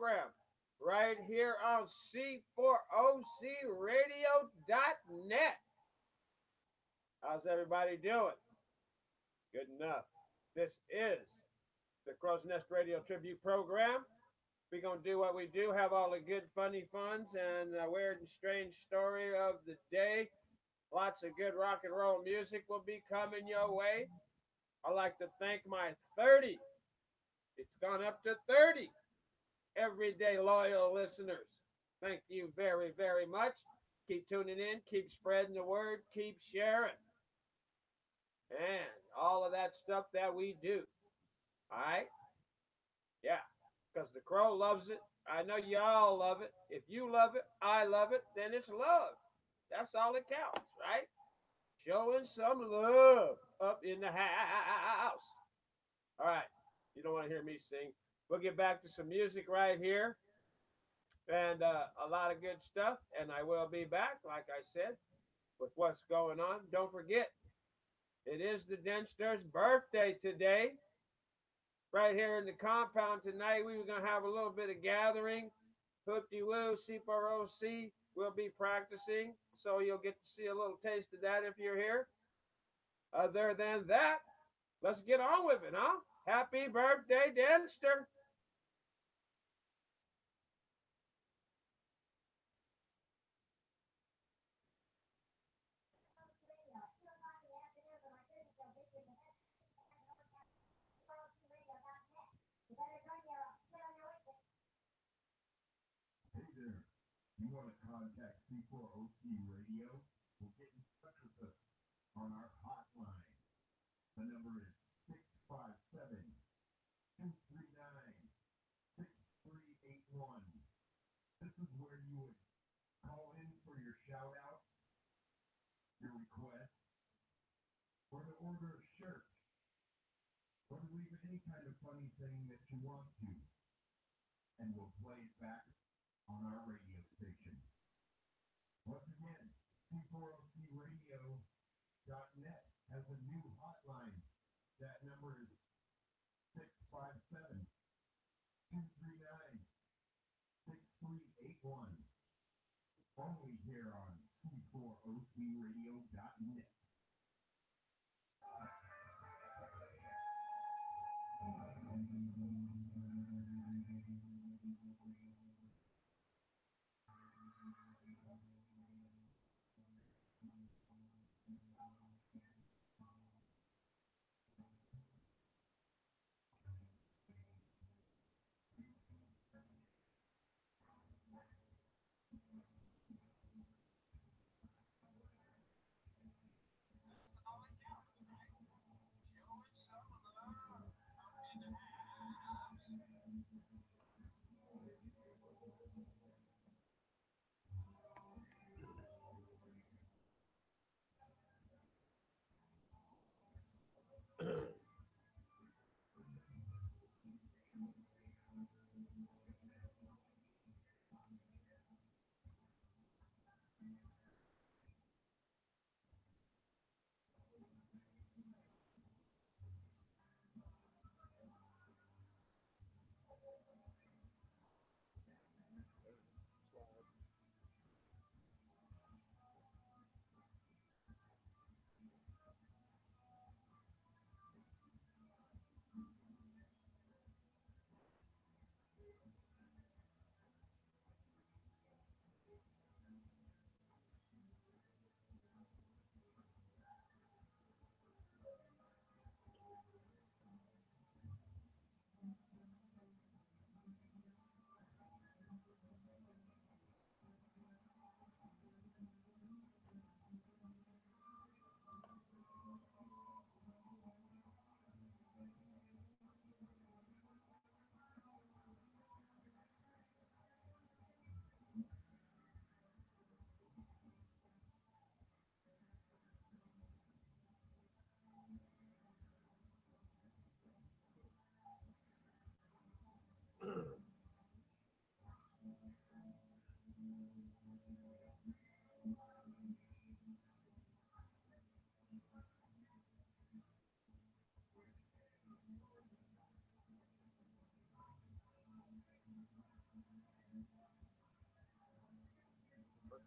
program right here on C4OCRadio.net. How's everybody doing? Good enough. This is the Crow's Nest Radio Tribute Program. We're going to do what we do, have all the good, funny funs and weird and strange story of the day. Lots of good rock and roll music will be coming your way. I'd like to thank my 30, it's gone up to 30, everyday loyal listeners. Thank you very, very much. Keep tuning in, keep spreading the word, keep sharing, and all of that stuff that we do. All right? Yeah, because the crow loves it. I know y'all love it. If you love it, I love it, then it's love. That's all that counts, right? Showing some love up in the house. All right, you don't want to hear me sing. We'll get back to some music right here and a lot of good stuff. And I will be back, like I said, with what's going on. Don't forget, it is the Denster's birthday today. Right here in the compound tonight, we were going to have a little bit of gathering. Hoop-de-woo, C4OC will be practicing, so you'll get to see a little taste of that if you're here. Other than that, let's get on with it, huh? Happy birthday, Denster. Hey there. You want to contact C4OC Radio? Well, get in touch with us on our hotline. The number is 657 239 6381. This is where you would call in for your shout outs, your requests, or to order a shirt, or to leave any kind of funny thing that you want to, and we'll play it back on our radio station. Once again, C4OCRadio.net has a new hotline. That number is 657 239 6381. Only here on C4OCRadio.net.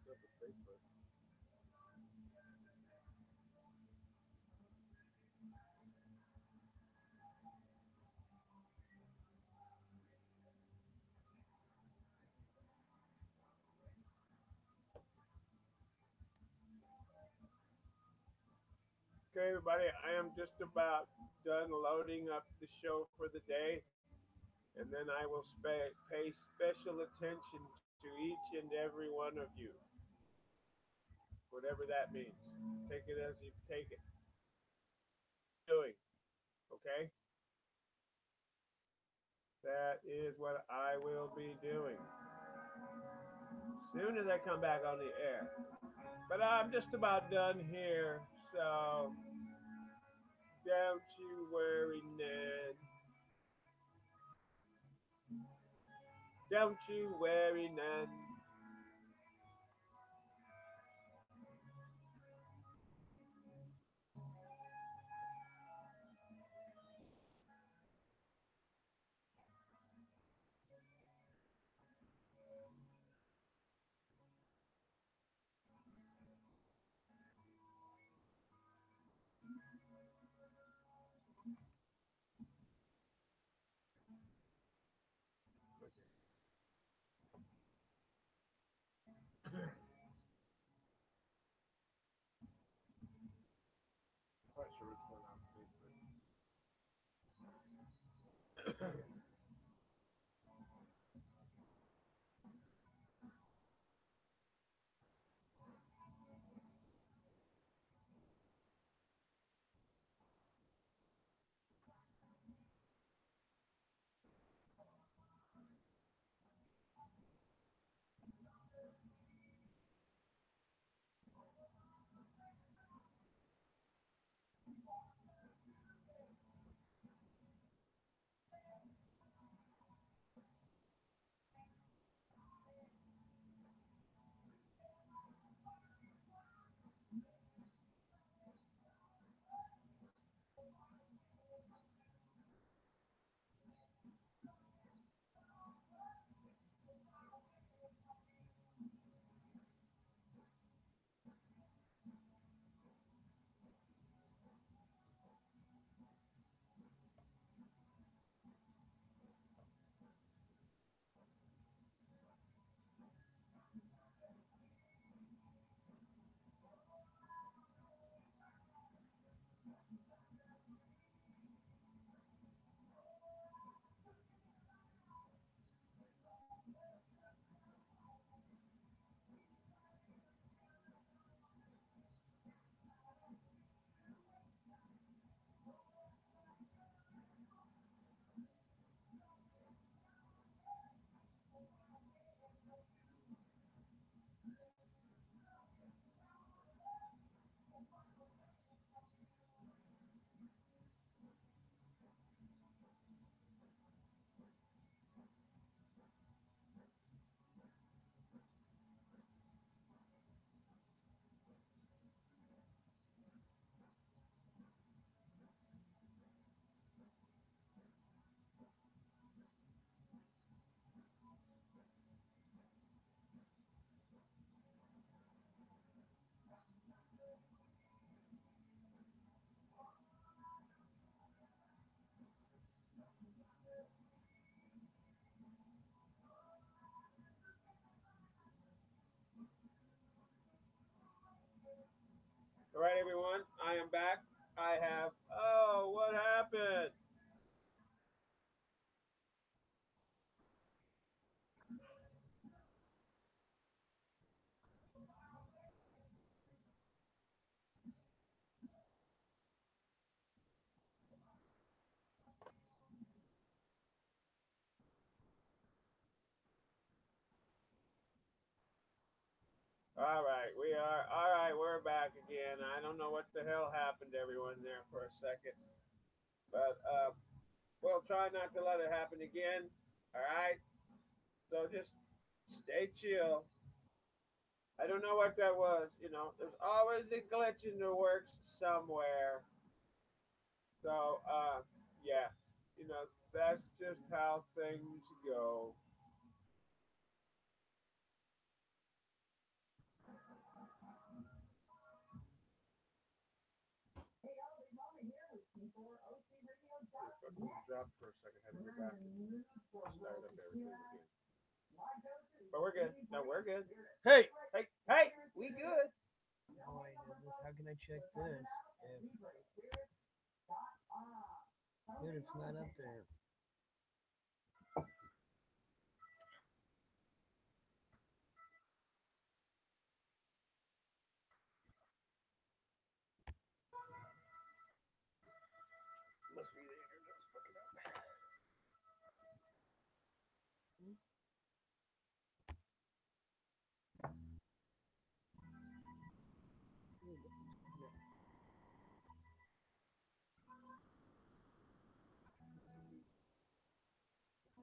Okay, everybody, I am just about done loading up the show for the day, and then I will pay special attention to each and every one of you, whatever that means. Take it as you take it. Doing, okay? That is what I will be doing soon as I come back on the air. But I'm just about done here, so don't you worry, Ned. Don't you worry, Ned. Quite sure what's going on with Facebook. All right, everyone, I am back. I have. Oh, what happened? All right, we are. All right, we're back again. I don't know what the hell happened to everyone there for a second, but we'll try not to let it happen again. All right, so just stay chill. I don't know what that was. You know, there's always a glitch in the works somewhere. So, yeah, you know, that's just how things go. Dropped for a second, had to go back and start up everything again. But we're good. No, we're good. Hey, hey, hey, we good. Oh my goodness, how can I check this? Dude, it's not up there. Must be the internet's fucking up.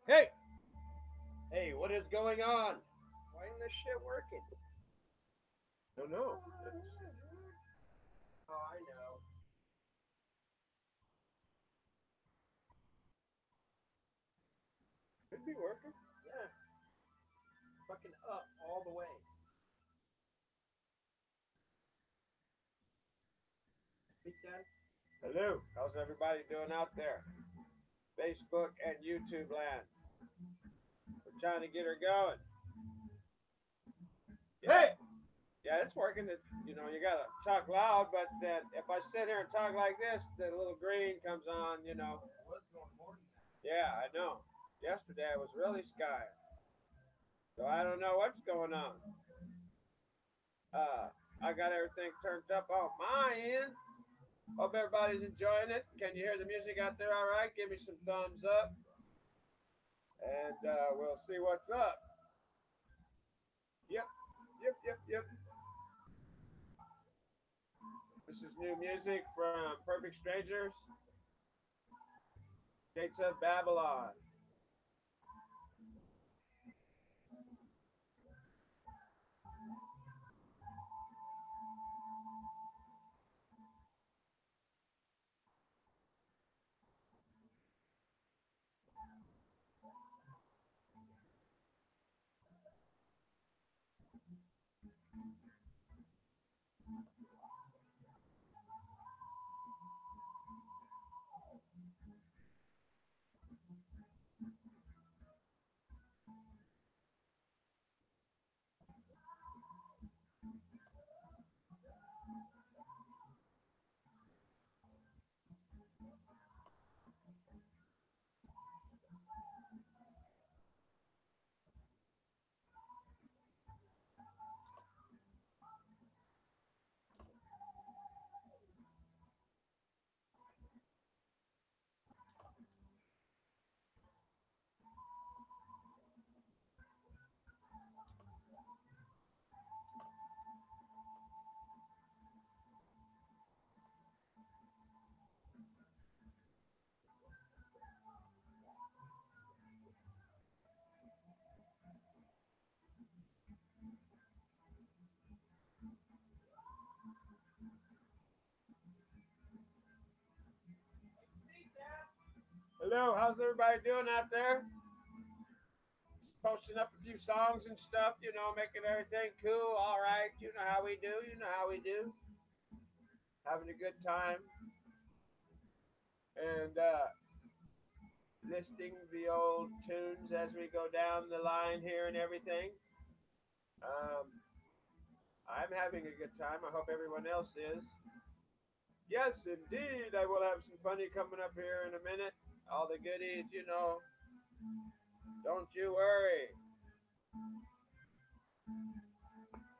Hey, hey, what is going on? Why isn't this shit working? No, no. Oh, I know. Could be working. Yeah. Fucking up all the way. Speak that. Hello, how's everybody doing out there? Facebook and YouTube land. We're trying to get her going. Hey! Yeah, it's working. You know, you gotta talk loud, but if I sit here and talk like this, the little green comes on, you know. What's going on? Yeah, I know. Yesterday I was really sky. So I don't know what's going on. I got everything turned up on my end. Hope everybody's enjoying it. Can you hear the music out there all right? Give me some thumbs up. And we'll see what's up. Yep, yep, yep, yep. This is new music from Perfect Strangers. Gates of Babylon. Hello, how's everybody doing out there? Posting up a few songs and stuff, you know, making everything cool. All right, you know how we do. You know how we do. Having a good time. And listing the old tunes as we go down the line here and everything. Um, I'm having a good time. I hope everyone else is. Yes, indeed. I will have some funny coming up here in a minute. All the goodies, you know. Don't you worry.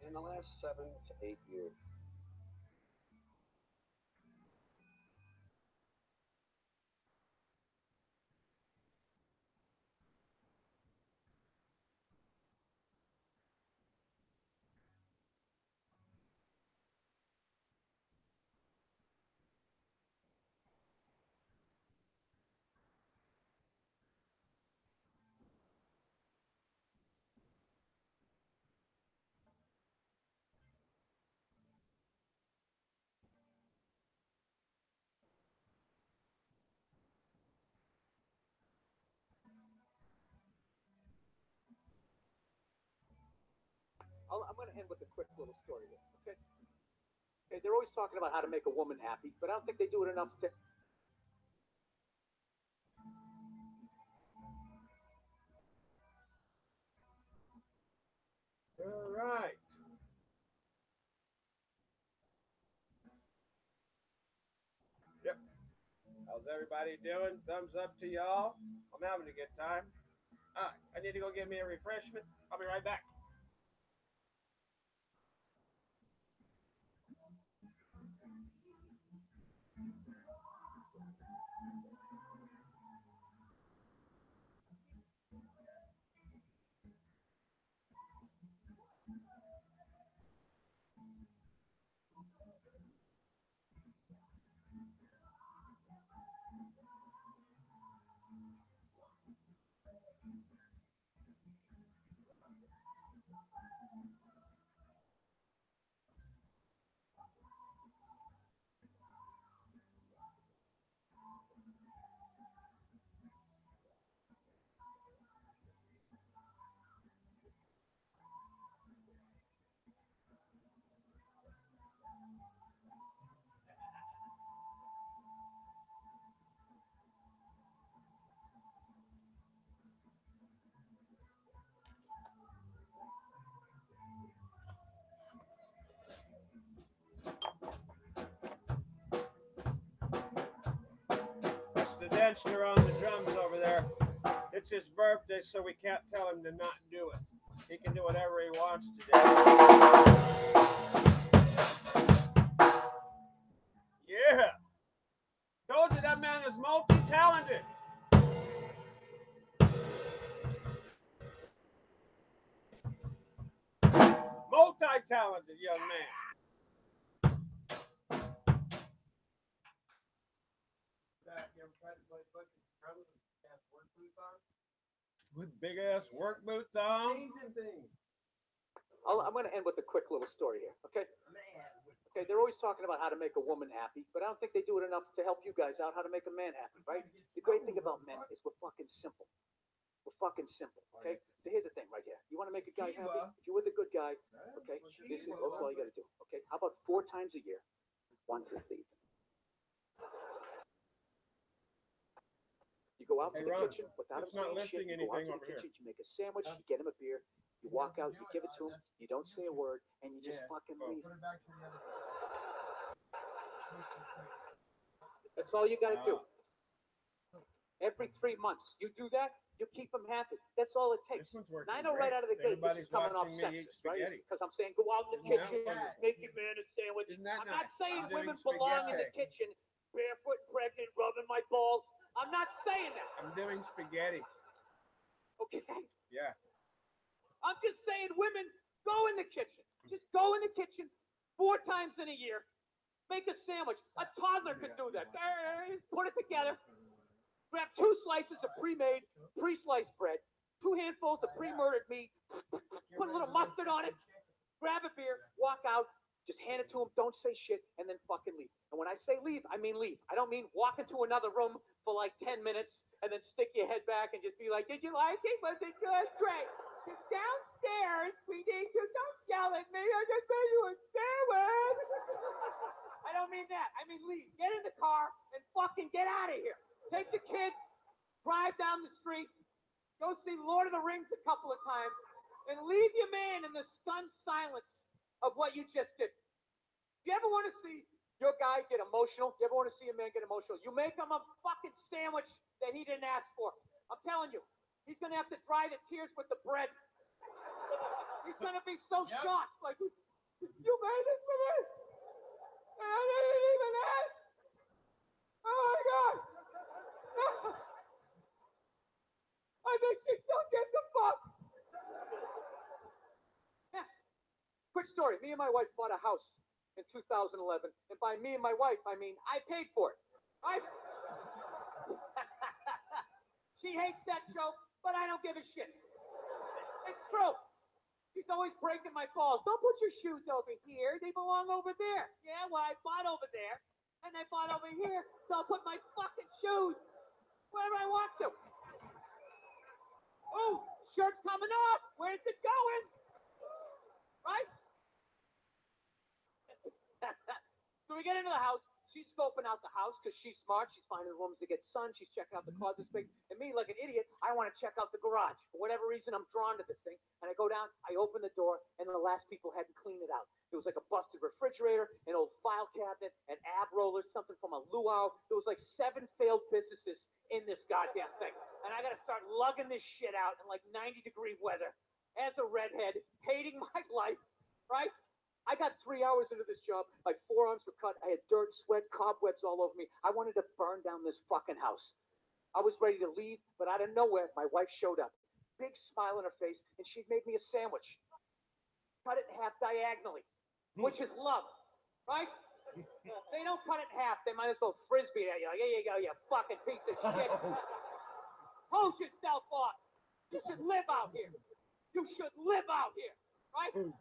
In the last 7 to 8 years. I'm going to end with a quick little story here, okay? Okay, they're always talking about how to make a woman happy, but I don't think they do it enough to How's everybody doing? Thumbs up to y'all. I'm having a good time. All right, I need to go get me a refreshment. I'll be right back. That's the Denster on the drums over there. It's his birthday, so we can't tell him to not do it. He can do whatever he wants today. Yeah. Told you that man is multi-talented. Multi-talented young man. You ever tried to play fucking drums with ass work boots on? With big ass work boots on. Changing things. I'm going to end with a quick little story here, okay? Okay, they're always talking about how to make a woman happy, but I don't think they do it enough to help you guys out how to make a man happy, right? The great thing about men is we're fucking simple. We're fucking simple, okay? So here's the thing right here. You want to make a guy happy? If you're with a good guy, okay, this is all you got to do, okay? How about 4 times a year, once a season? You go out to Hey, the Ron, kitchen without him it's not saying shit. lifting You go out anything to the over here. kitchen, you make a sandwich, you get him a beer, you walk out, you give it to him, you don't say a word, and you just fucking leave. Put it back to the other. That's all you gotta do. Every 3 months, you do that, you keep them happy. That's all it takes. This one's working And I know great. right out of the gate, this is Everybody's coming off watching me eat sexist, right? spaghetti. Because I'm saying go out in the Isn't that kitchen, wonderful? make your man a sandwich. Isn't that I'm not nice? saying I'm doing women belong in the spaghetti. kitchen, barefoot, pregnant, rubbing my balls. I'm not saying that, I'm doing spaghetti. okay? Yeah. I'm just saying women, go in the kitchen. Just go in the kitchen 4 times in a year. Make a sandwich. A toddler could do that. Put it together. Grab 2 slices of pre-made, pre-sliced bread, 2 handfuls of pre-murdered meat, put a little mustard on it, grab a beer, walk out, just hand it to him, don't say shit, and then fucking leave. And when I say leave, I mean leave. I don't mean walk into another room for like 10 minutes and then stick your head back and just be like, did you like it? Was it good? Great. Just downstairs, we need to, don't yell at me, I just made you a sandwich. I don't mean that. I mean leave. Get in the car and fucking get out of here. Take the kids, drive down the street, go see Lord of the Rings a couple of times, and leave your man in the stunned silence of what you just did. You ever want to see your guy get emotional? You ever want to see a man get emotional? You make him a fucking sandwich that he didn't ask for. I'm telling you, he's going to have to dry the tears with the bread. He's going to be so shocked. Like, you made this for me? And I didn't even ask? Oh my God. I think she still gives a fuck. Yeah. Quick story. Me and my wife bought a house in 2011. And by me and my wife, I mean I paid for it. She hates that joke, but I don't give a shit. It's true. She's always breaking my balls. Don't put your shoes over here. They belong over there. Yeah, well, I bought over there. And I bought over here. So I'll put my fucking shoes wherever I want to. Oh, shirt's coming off. Where's it going? Right? So we get into the house. She's scoping out the house because she's smart. She's finding the rooms to get sun. She's checking out the closet space. And me, like an idiot, I want to check out the garage. For whatever reason, I'm drawn to this thing. And I go down, I open the door, and the last people hadn't cleaned it out. There was like a busted refrigerator, an old file cabinet, an ab roller, something from a luau. There was like 7 failed businesses in this goddamn thing. And I got to start lugging this shit out in like 90-degree weather as a redhead, hating my life, right? I got 3 hours into this job. My forearms were cut. I had dirt, sweat, cobwebs all over me. I wanted to burn down this fucking house. I was ready to leave, but out of nowhere, my wife showed up. Big smile on her face, and she'd made me a sandwich. Cut it in half diagonally, which is love, right? They don't cut it in half. They might as well frisbee at you. Like, here you go, you fucking piece of shit. Hose yourself off. You should live out here. You should live out here, right?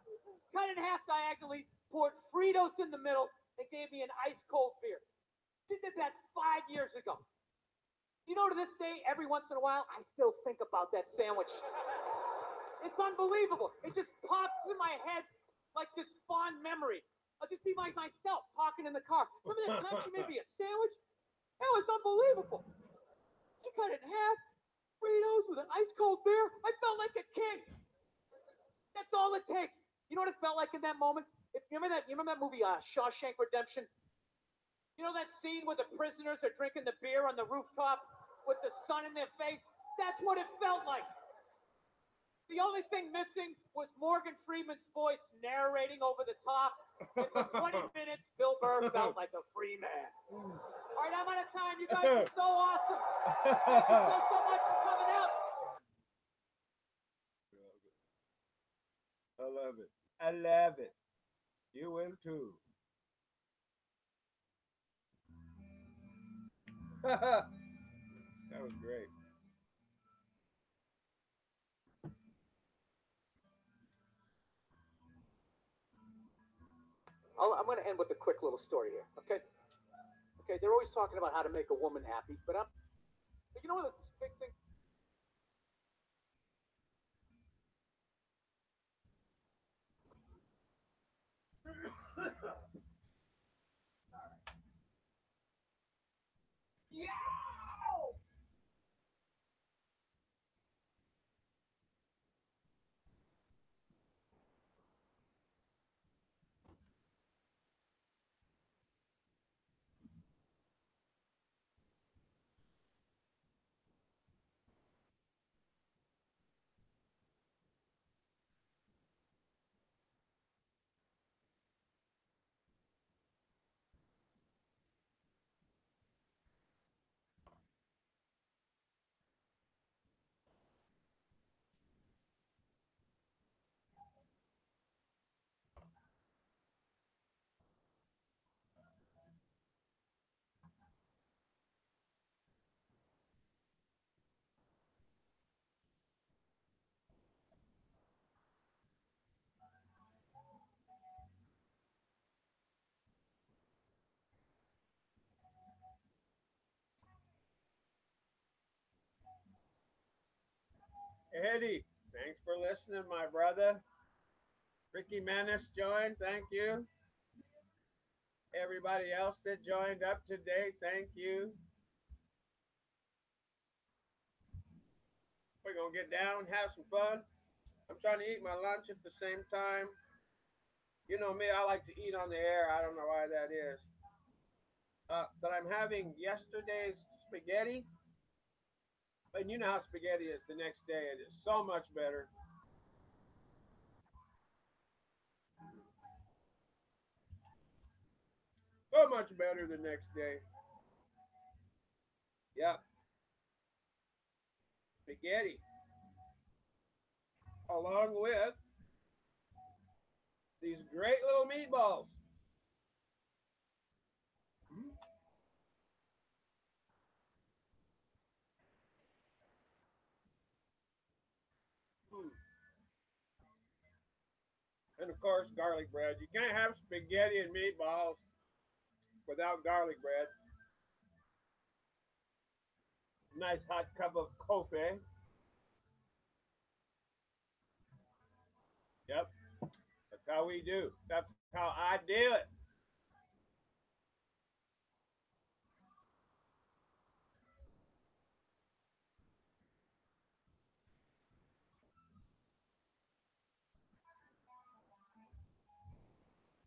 Cut it in half diagonally, poured Fritos in the middle, and gave me an ice cold beer. She did that 5 years ago. You know, to this day, every once in a while, I still think about that sandwich. It's unbelievable. It just pops in my head like this fond memory. I'll just be like myself talking in the car. Remember that time she made me a sandwich? That was unbelievable. She cut it in half, Fritos with an ice cold beer. I felt like a king. That's all it takes. You know what it felt like in that moment? You remember that movie, Shawshank Redemption? You know that scene where the prisoners are drinking the beer on the rooftop with the sun in their face? That's what it felt like. The only thing missing was Morgan Freeman's voice narrating over the top. And for 20 minutes, Bill Burr felt like a free man. All right, I'm out of time. You guys are so awesome. Thank you so much for coming out. I love it. I love it. You will too. That was great. I'm going to end with a quick little story here, okay? Okay, they're always talking about how to make a woman happy, but you know what the big thing? Yeah! Eddie, thanks for listening, my brother. Ricky Menace joined, thank you. Everybody else that joined up today, thank you. We're gonna get down, have some fun. I'm trying to eat my lunch at the same time. You know me, I like to eat on the air. I don't know why that is. But I'm having yesterday's spaghetti. And you know how spaghetti is the next day. It is so much better. So much better the next day. Yep. Spaghetti. Along with these great little meatballs. Mm. And of course, garlic bread. You can't have spaghetti and meatballs without garlic bread. Nice hot cup of coffee. Yep. That's how we do. That's how I do it.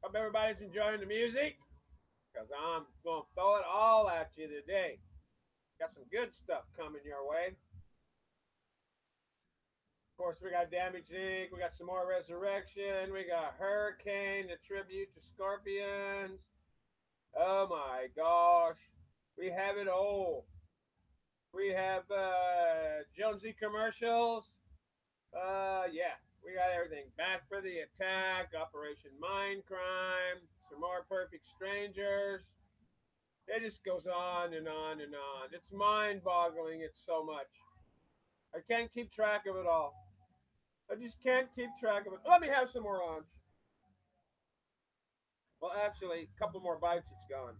Hope everybody's enjoying the music, because I'm going to throw it all at you today. Got some good stuff coming your way. Of course, we got Damage Inc., we got some more Resurrection, we got Hurricane, the tribute to Scorpions. Oh my gosh, we have it all. We have Jonesy commercials. Yeah, we got everything. Back for the Attack, Operation Mindcrime, some more Perfect Strangers. It just goes on and on and on. It's mind-boggling. It's so much. I can't keep track of it all. I just can't keep track of it. Let me have some more lunch. Well, actually, a couple more bites, it's gone.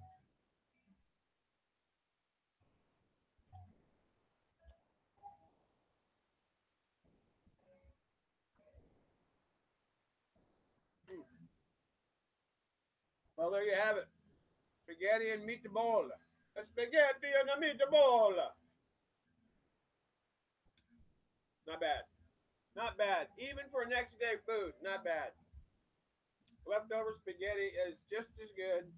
Well, there you have it. Spaghetti and meatball. A spaghetti and a meatball. Not bad. Not bad. Even for next day food, not bad. Leftover spaghetti is just as good.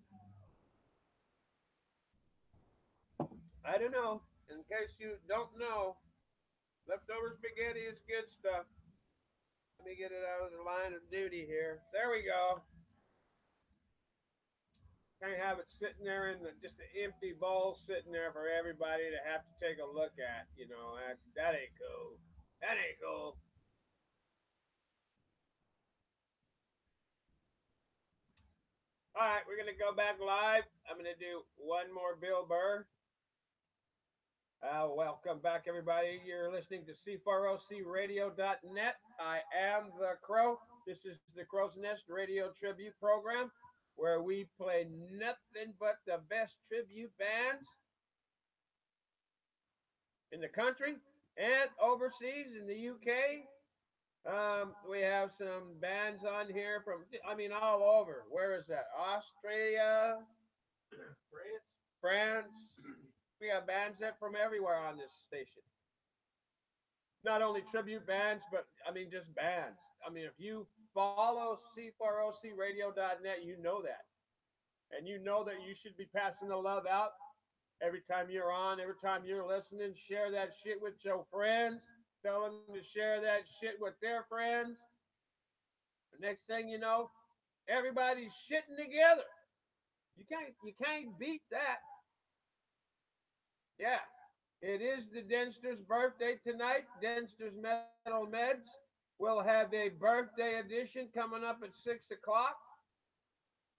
I don't know. In case you don't know, leftover spaghetti is good stuff. Let me get it out of the line of duty here. There we go. Can't have it sitting there in just an empty bowl sitting there for everybody to have to take a look at. You know, that ain't cool. That ain't cool. All right, we're gonna go back live. I'm gonna do one more Bill Burr. Welcome back, everybody. You're listening to C4OCRadio.net. I am the Crow. This is the Crow's Nest Radio Tribute Program, where we play nothing but the best tribute bands in the country and overseas in the UK. We have some bands on here from, all over. Where is that? Austria, France. We have bands that from everywhere on this station. Not only tribute bands, but just bands. If you follow C4OCRadio.net, you know that. And you know that you should be passing the love out every time you're on, every time you're listening. Share that shit with your friends. Tell them to share that shit with their friends. The next thing you know, everybody's shitting together. You can't beat that. Yeah. It is the Denster's birthday tonight. Denster's Metal Meds will have a birthday edition coming up at 6 o'clock.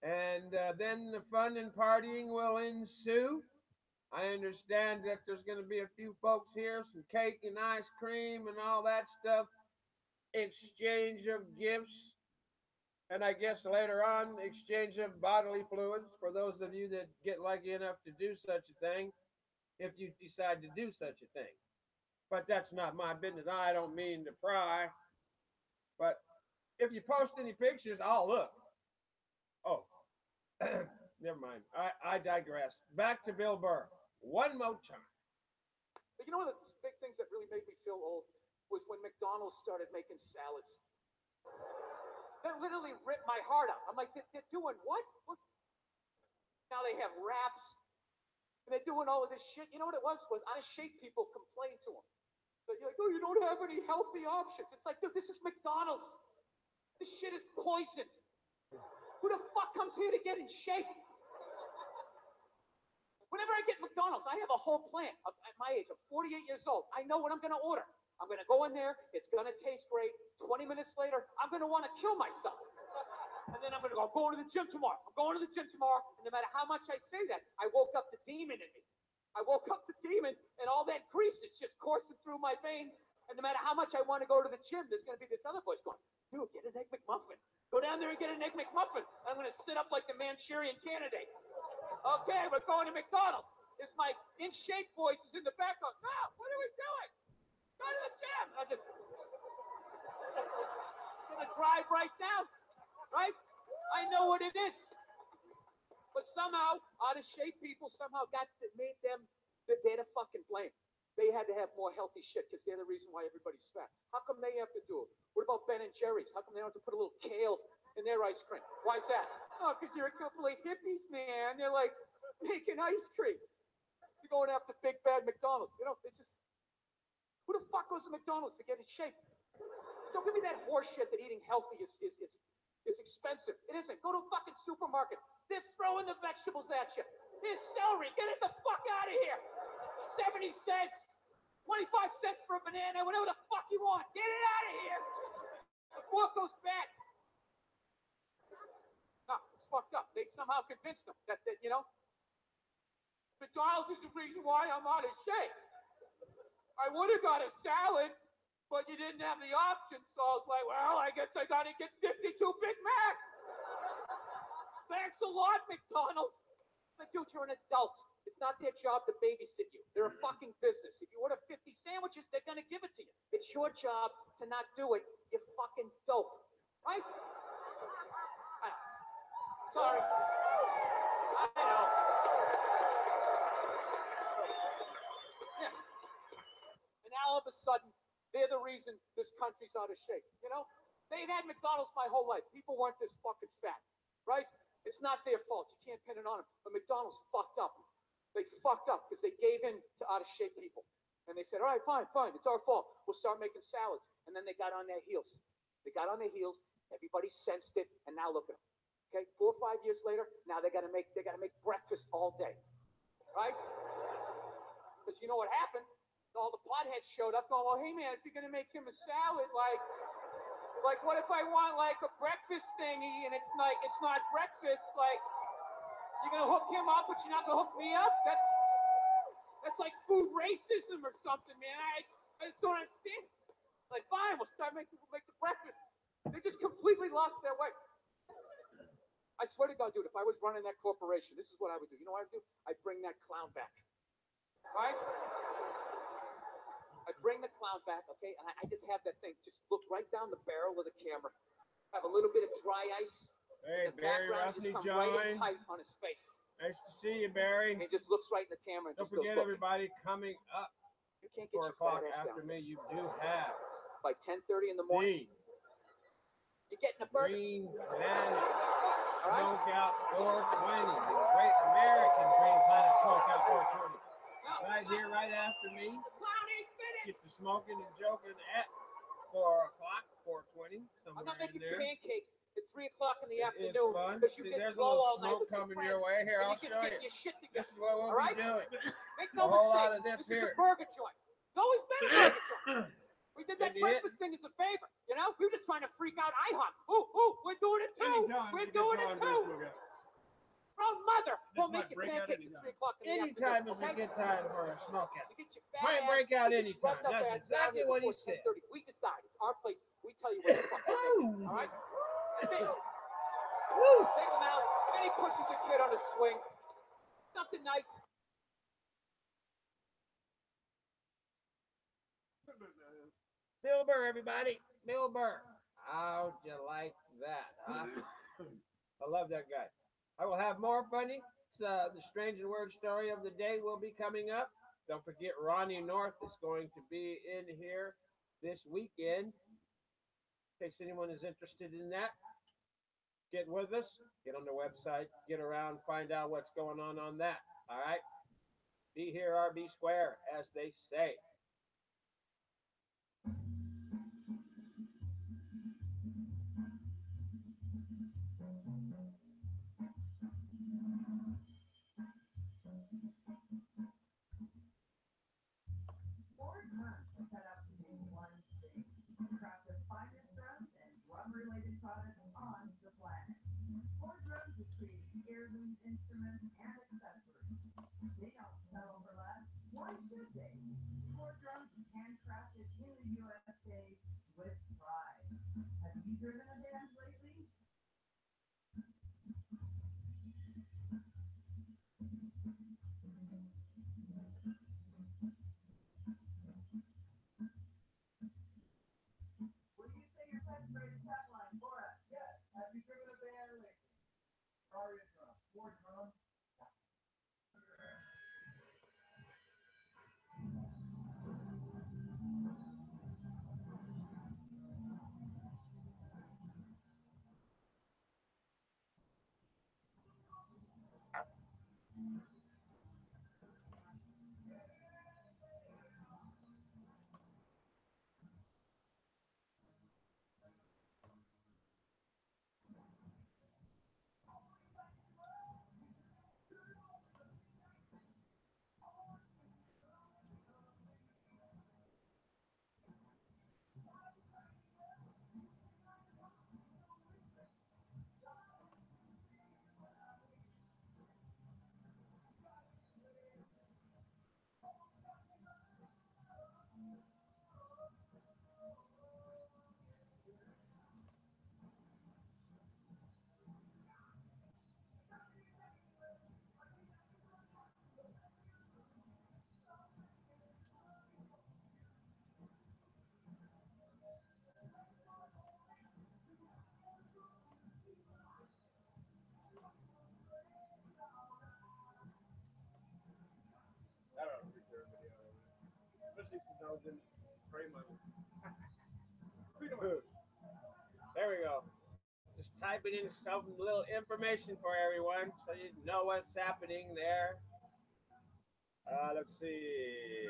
And then the fun and partying will ensue. I understand that there's going to be a few folks here, some cake and ice cream and all that stuff. Exchange of gifts. And I guess later on, exchange of bodily fluids for those of you that get lucky enough to do such a thing, if you decide to do such a thing. But that's not my business. I don't mean to pry. But if you post any pictures, I'll look. Oh, never mind. I digress. Back to Bill Burr. One more time. But you know one of the big things that really made me feel old was when McDonald's started making salads. That literally ripped my heart out. I'm like, they're doing what? Now they have wraps. And they're doing all of this shit. You know what it was? Was out-of-shape people complained to them. So you're like, oh, you don't have any healthy options. It's like, dude, this is McDonald's. This shit is poison. Who the fuck comes here to get in shape? Whenever I get McDonald's, I have a whole plan. At my age, I'm 48 years old. I know what I'm going to order. I'm going to go in there. It's going to taste great. 20 minutes later, I'm going to want to kill myself. And then I'm going to go, I'm going to the gym tomorrow. I'm going to the gym tomorrow. And no matter how much I say that, I woke up the demon in me. I woke up the demon, and all that grease is just coursing through my veins. And no matter how much I want to go to the gym, there's going to be this other voice going, dude, get an Egg McMuffin. Go down there and get an Egg McMuffin. I'm going to sit up like the Manchurian Candidate. Okay, we're going to McDonald's. It's my in-shape voice is in the background. No, what are we doing? Go to the gym. I'm just going to drive right down, right? I know what it is. But somehow, out-of-shape people somehow made them, they're the fucking blame. They had to have more healthy shit because they're the reason why everybody's fat. How come they have to do it? What about Ben and Jerry's? How come they don't have to put a little kale in their ice cream? Why is that? Oh, because you're a couple of hippies, man. They're like making ice cream. You're going after big bad McDonald's. You know, it's just who the fuck goes to McDonald's to get in shape? Don't give me that horse shit that eating healthy is expensive. It isn't. Go to a fucking supermarket. They're throwing the vegetables at you. Here's celery. Get it the fuck out of here. 70 cents, 25 cents for a banana, whatever the fuck you want. Get it out of here before it goes bad. No, it's fucked up. They somehow convinced them that you know, McDonald's is the reason why I'm out of shape. I would have got a salad, but you didn't have the option, so I was like, well, I guess I gotta get 52 Big Macs. Thanks a lot, McDonald's. But dude, you're an adult. It's not their job to babysit you. They're a fucking business. If you order 50 sandwiches, they're gonna give it to you. It's your job to not do it. You fucking dope, right? Sorry. I know. Yeah. And now all of a sudden, they're the reason this country's out of shape. You know? They've had McDonald's my whole life. People weren't this fucking fat, right? It's not their fault. You can't pin it on them. But McDonald's fucked up. They fucked up because they gave in to out of shape people. And they said, all right, fine, it's our fault. We'll start making salads. And then they got on their heels. Everybody sensed it, and now look at them. Okay, 4 or 5 years later, now they gotta make breakfast all day. Right? Because you know what happened? All the potheads showed up going, well, hey man, if you're gonna make him a salad, like what if I want like a breakfast thingy and it's not breakfast, like you're gonna hook him up but you're not gonna hook me up? That's like food racism or something, man. I just don't understand. Like fine, we'll start make the breakfast. They just completely lost their way. I swear to God, dude, if I was running that corporation, this is what I would do. You know what I would do? I'd bring that clown back. Right? I'd bring the clown back, okay? And I just have that thing. Just look right down the barrel of the camera. Have a little bit of dry ice. Hey, the Barry background just Ruffney come right in joined. tight on his face. Nice to see you, Barry. And he just looks right in the camera and Don't just forget, goes, everybody coming up you can't get 4 your fat o'clock ass after down. me. You do have By 10:30 in the morning, you're getting a burger. Green Planet All right? Smokeout 420. The Great American Green Planet Smokeout 420. No, Right here, right after me. the clown ain't finished. Get the smoking and joking at 4 o'clock, 420, I'm somewhere not in making there. pancakes at 3 o'clock in the It is afternoon fun. because you See, get there's a blow little all night smoke with your coming friends. your way. Here, and I'll you just show get you. your shit This together. is what we'll All right? be doing. Make A no whole mistake. lot of this is here. a burger joint. It's always been a burger joint. We did that Did you breakfast thing as a favor. You know, we were just trying to freak out IHOP. Ooh, we're doing it too. We're doing it too. Bro, mother, we'll make you pancakes at 3 o'clock in the Anytime afternoon. is a good time for a smokeout. So get your fat Might ass, break out get your anytime. drugged up That's ass down exactly here what he before said. 10:30. We decide. It's our place. We tell you what the fuck to do. All right? That's it. Woo! Take him out. Then he pushes a kid on a swing. Something nice. Bill Burr, everybody. Bill Burr. How'd you like that, huh? I love that guy. I will have more funny. The strange and weird story of the day will be coming up. Don't forget, Ronnie North is going to be in here this weekend. In case anyone is interested in that, get with us. Get on the website. Get around. Find out what's going on that. All right? Be here or be square, as they say. Ford Drums is set up to do one thing: craft the finest drums and drum-related products on the planet. Ford Drums is creating heirloom instruments and accessories. They don't settle for less. Why should they? Ford Drums is handcrafted in the USA with pride. Have you driven a band lately? Will you say your catchphrase tagline for us? Yes. Have you driven a band lately? Sorry, Ford Drums. since I was in primary. There we go. Just typing in some little information for everyone so you know what's happening there. Let's see.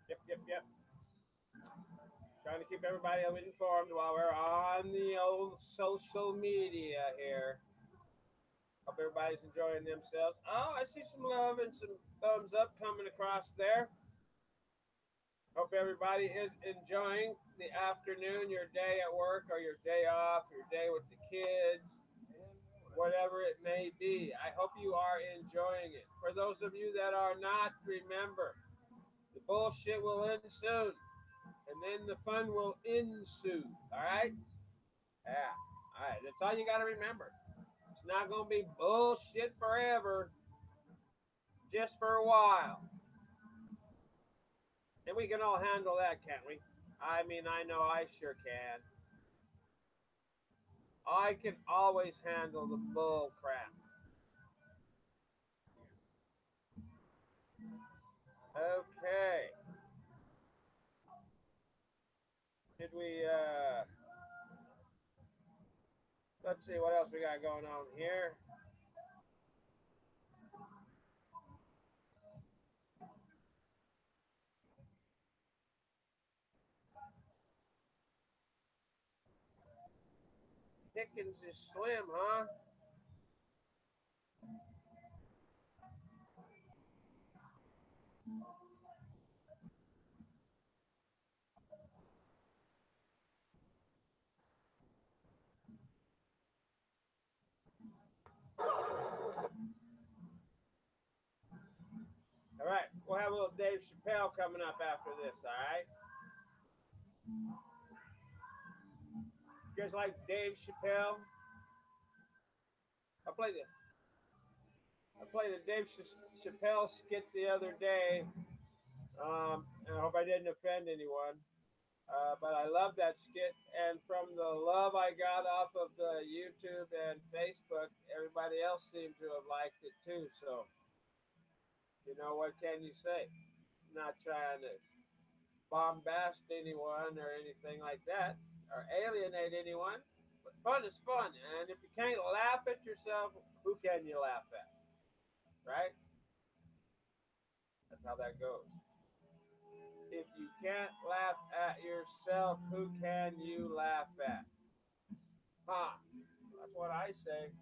Yep. Trying to keep everybody informed while we're on the old social media here. Hope everybody's enjoying themselves. Oh, I see some love and some thumbs up coming across there. Hope everybody is enjoying the afternoon, your day at work or your day off, your day with the kids, whatever it may be. I hope you are enjoying it. For those of you that are not, remember, the bullshit will end soon, and then the fun will ensue. All right? Yeah. All right. That's all you got to remember. It's not going to be bullshit forever, just for a while. And we can all handle that, can't we? I mean, I know I sure can. I can always handle the bull crap. Okay. Did we, let's see what else we got going on here. Dickens is slim, huh? All right, we'll have a little Dave Chappelle coming up after this, all right? You guys like Dave Chappelle? I played a Dave Chappelle skit the other day, and I hope I didn't offend anyone. But I love that skit, and from the love I got off of the YouTube and Facebook, everybody else seemed to have liked it too. So, you know, what can you say? Not trying to bombast anyone or anything like that, or alienate anyone. But fun is fun, and if you can't laugh at yourself, who can you laugh at? Right? That's how that goes. If you can't laugh at yourself, who can you laugh at? Huh? That's what I say.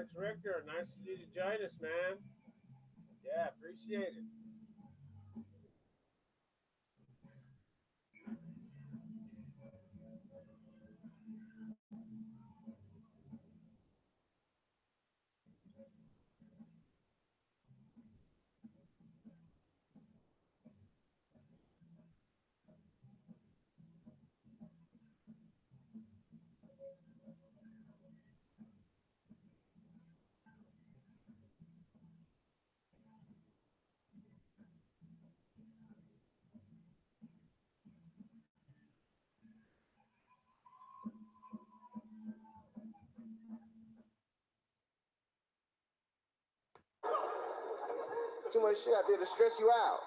Alex Richter, nice of you to join us, man. Yeah, appreciate it. It's too much shit out there to stress you out.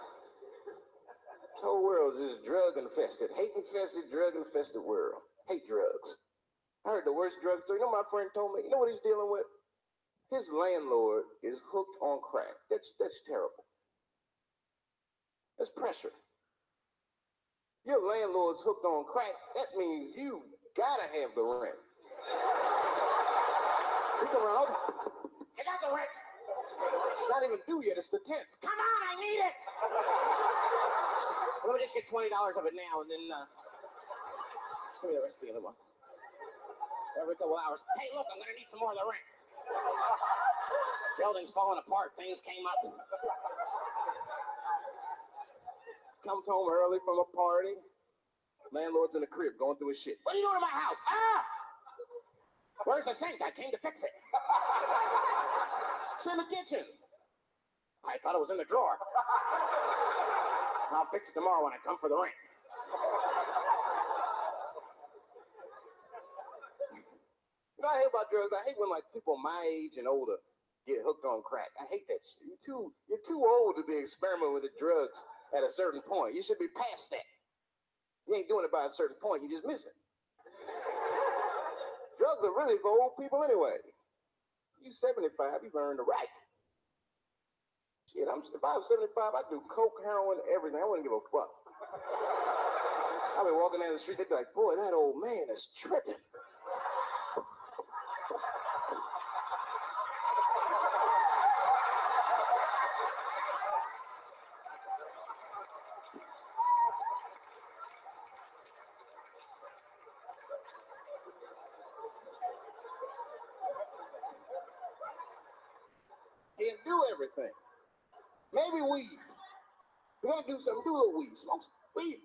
This whole world is drug infested, hate infested, drug infested world. Hate drugs. I heard the worst drug story. You know, my friend told me, you know what he's dealing with? His landlord is hooked on crack. That's terrible. That's pressure. Your landlord's hooked on crack. That means you've got to have the rent. You come around. I got the rent. It's not even due yet. It's the 10th. Come on, I need it. Let me just get $20 of it now, and then just give me the rest of the month. Every couple hours. Hey, look, I'm gonna need some more of the rent. This building's falling apart. Things came up. Comes home early from a party. Landlord's in the crib going through his shit. What are you doing in my house? Ah! Where's the sink? I came to fix it. It's in the kitchen. I thought it was in the drawer. I'll fix it tomorrow when I come for the rent. You know, I hate about drugs. I hate when like people my age and older get hooked on crack. I hate that shit. You're too old to be experimenting with the drugs at a certain point. You should be past that. You ain't doing it by a certain point. You just miss it. Drugs are really for old people anyway. You 75, you've earned the right. Shit, if I was 75, I'd do coke, heroin, everything. I wouldn't give a fuck. I'd be walking down the street, they'd be like, boy, that old man is tripping. Can't do everything. Maybe weed. We're gonna do something. Do a little weed. Smoke.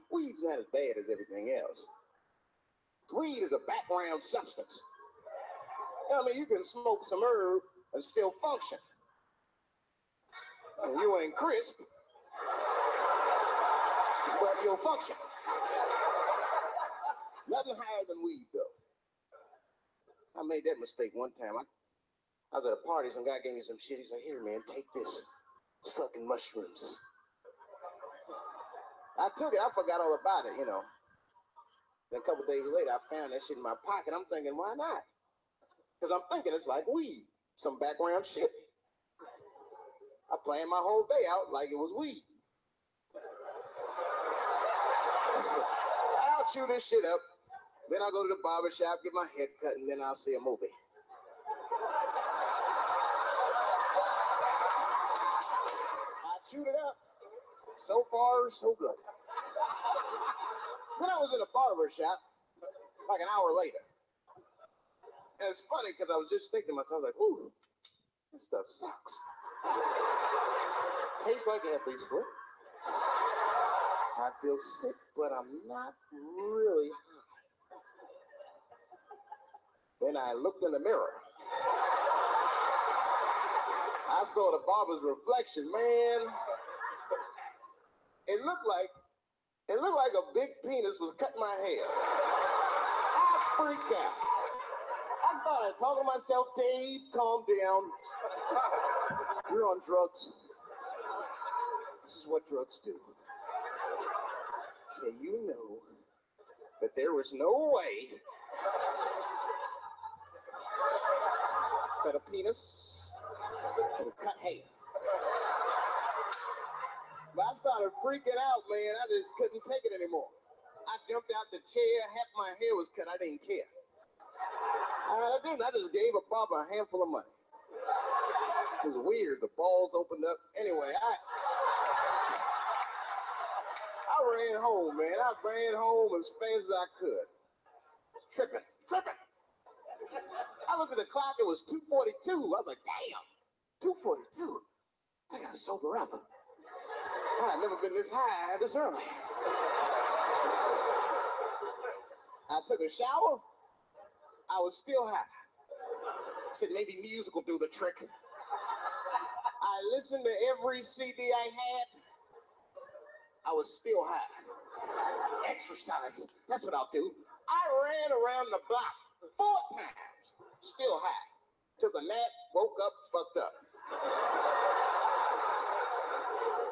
Weed's not as bad as everything else. Weed is a background substance. You know what I mean? You can smoke some herb and still function. And you ain't crisp, but you'll function. Nothing higher than weed, though. I made that mistake one time. I was at a party, some guy gave me some shit. He's like, here, man, take this. It's fucking mushrooms. I took it, I forgot all about it, you know. Then a couple days later, I found that shit in my pocket. I'm thinking, why not? Because I'm thinking it's like weed, some background shit. I planned my whole day out like it was weed. I'll chew this shit up, then I'll go to the barber shop, get my hair cut, and then I'll see a movie. Chewed it up. So far, so good. Then I was in a barber shop like an hour later. And it's funny because I was just thinking to myself, like, ooh, this stuff sucks. Tastes like athlete's foot. I feel sick, but I'm not really high. Then I looked in the mirror. I saw the barber's reflection, man. It looked like a big penis was cutting my hair. I freaked out. I started talking to myself, Dave, calm down. You're on drugs. This is what drugs do. Okay, you know that there was no way that a penis can cut hair. But I started freaking out, man. I just couldn't take it anymore. I jumped out the chair, half my hair was cut. I didn't care. I didn't. I just gave a barber a handful of money. It was weird. The balls opened up. Anyway, I ran home, man. I ran home as fast as I could. Tripping. I looked at the clock. It was 2:42. I was like, damn, 2:42. I gotta sober up. I had never been this high this early. I took a shower. I was still high. I said maybe music will do the trick. I listened to every CD I had. I was still high. Exercise. That's what I'll do. I ran around the block 4 times. Still high. Took a nap, woke up, fucked up.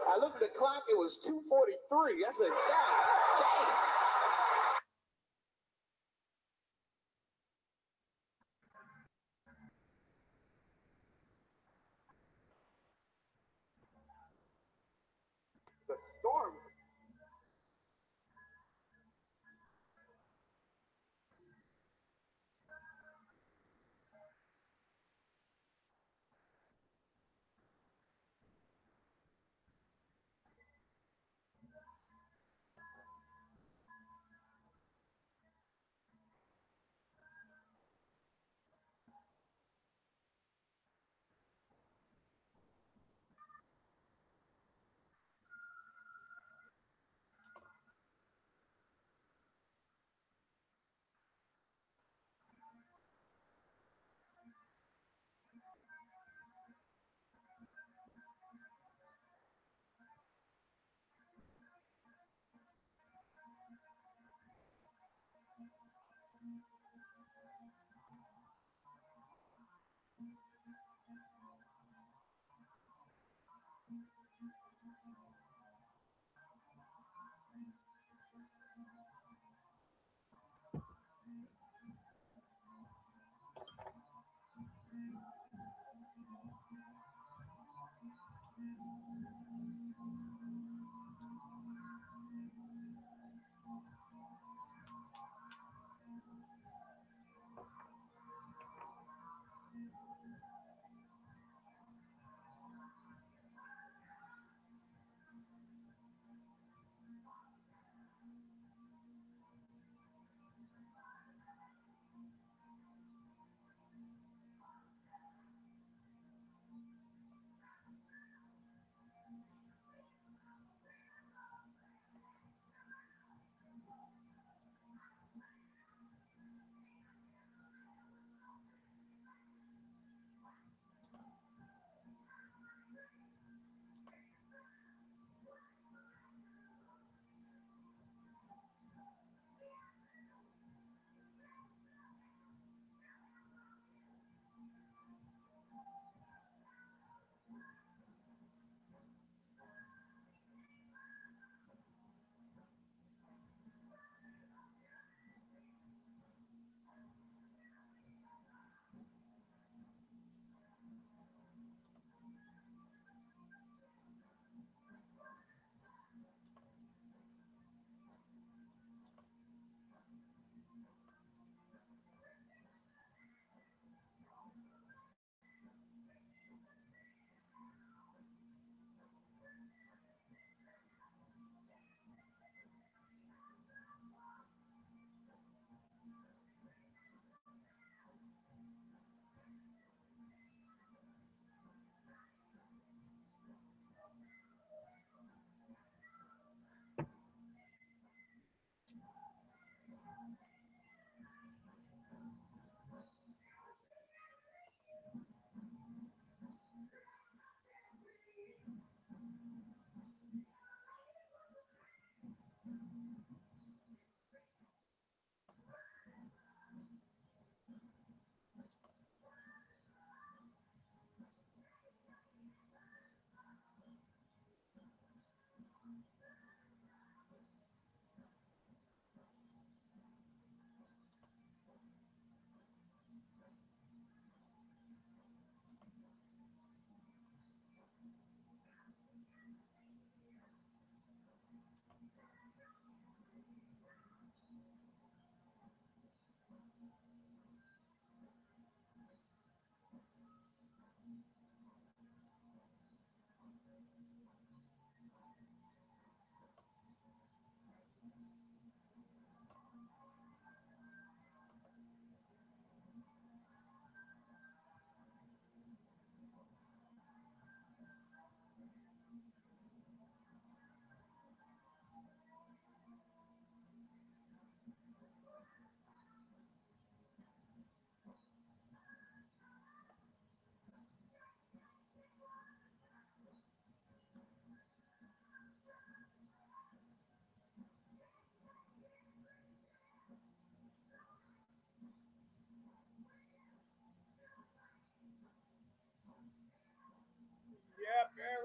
I looked at the clock, it was 2:43. I said, God damn. The storms.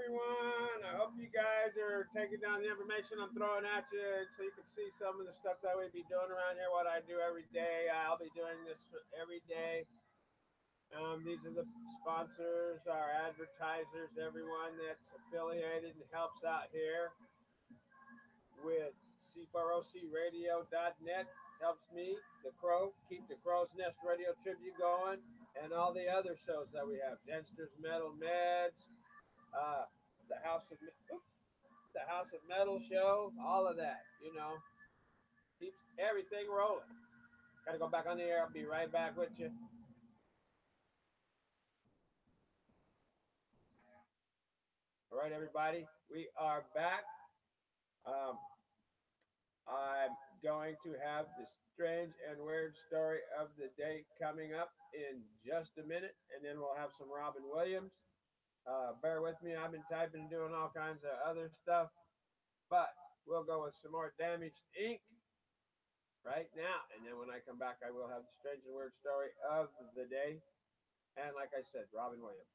everyone. I hope you guys are taking down the information I'm throwing at you so you can see some of the stuff that we be doing around here, what I do every day. I'll be doing this every day. These are the sponsors, our advertisers, everyone that's affiliated and helps out here with C4OCRadio.net. Helps me, the Crow, keep the Crow's Nest Radio Tribute going, and all the other shows that we have. Denster's Metal Meds, the House of the House of Metal show, all of that, keeps everything rolling. Gotta go back on the air. I'll be right back with you. All right, everybody, we are back. I'm going to have the strange and weird story of the day coming up in just a minute, and then we'll have some Robin Williams. Bear with me. I've been typing and doing all kinds of other stuff, but we'll go with some more Damaged Ink right now. And then when I come back, I will have the strange and weird story of the day. And like I said, Robin Williams.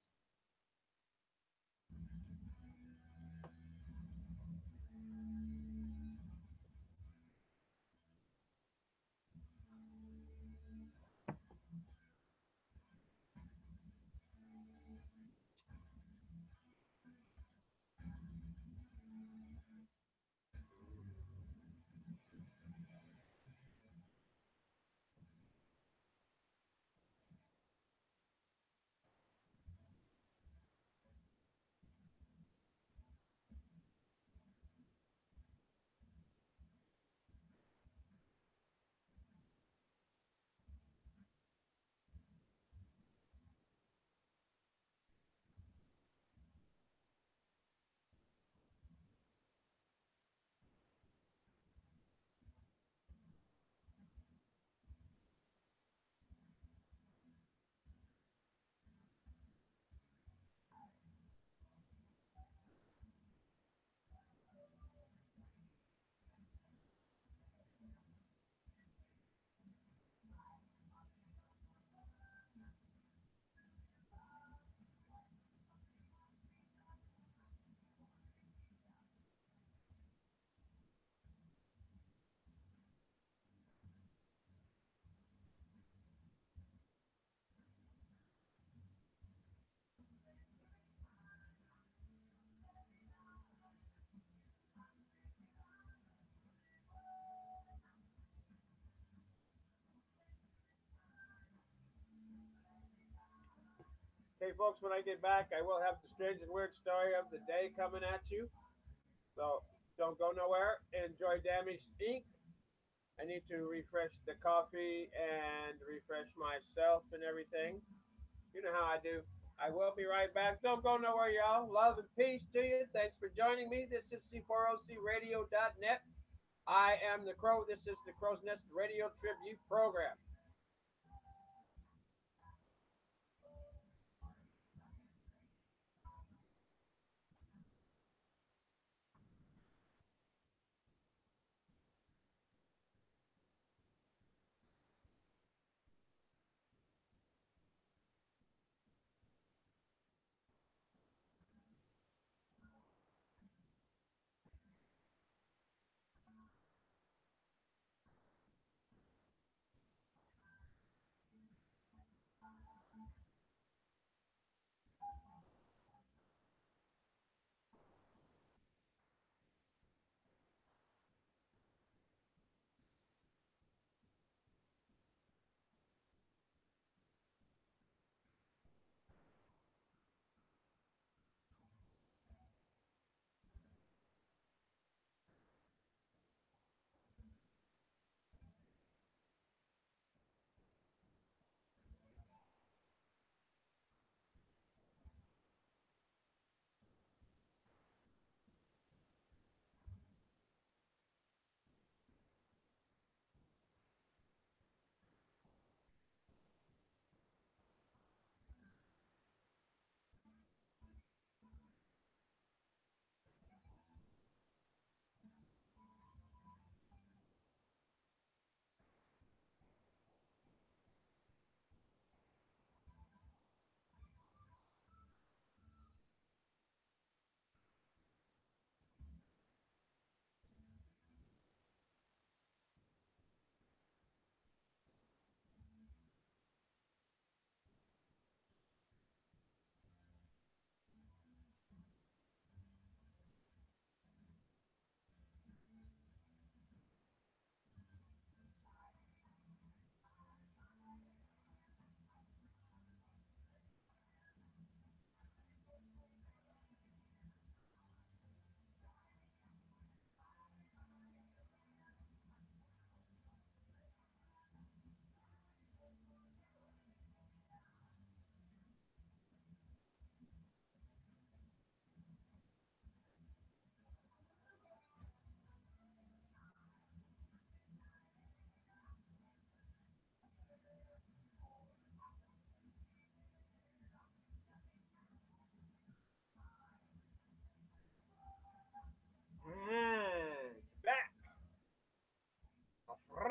Okay, folks, when I get back, I will have the strange and weird story of the day coming at you. So don't go nowhere. Enjoy Damaged Ink. I need to refresh the coffee and refresh myself and everything. You know how I do. I will be right back. Don't go nowhere, y'all. Love and peace to you. Thanks for joining me. This is C4OCRadio.net. I am the Crow. This is the Crow's Nest Radio Tribute Program.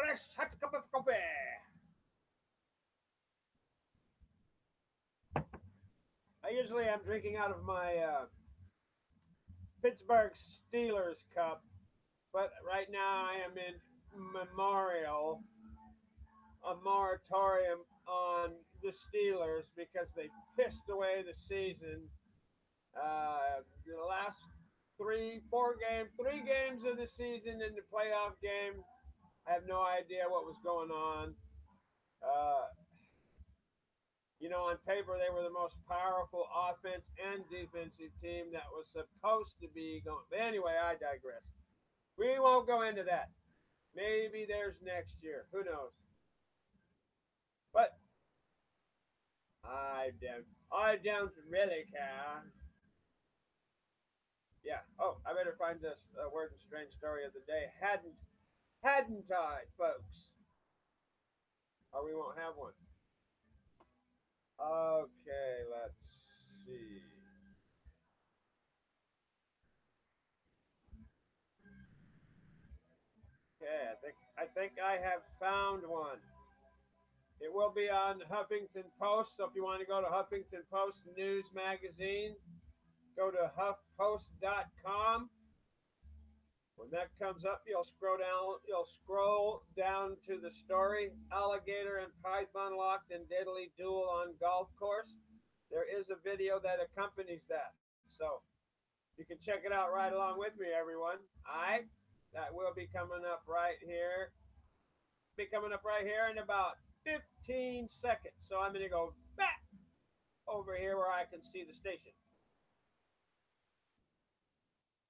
fresh hot cup of coffee. I usually am drinking out of my Pittsburgh Steelers cup, but right now I am in a moratorium on the Steelers because they pissed away the season. The last three games of the season in the playoff game, I have no idea what was going on. Uh, on paper, they were the most powerful offense and defensive team that was supposed to be going. But anyway, I digress. We won't go into that. Maybe there's next year. Who knows? But I don't really care. Yeah. Oh, I better find this word and strange story of the day. Hadn't I, folks? Or we won't have one. Okay, let's see. Okay, I think I have found one. It will be on Huffington Post. So if you want to go to Huffington Post News Magazine, go to HuffPost.com. When that comes up, you'll scroll down to the story. Alligator and python locked in deadly duel on golf course. There is a video that accompanies that. So you can check it out right along with me, everyone. All right? That will be coming up right here. Be coming up right here in about 15 seconds. So I'm going to go back over here where I can see the station.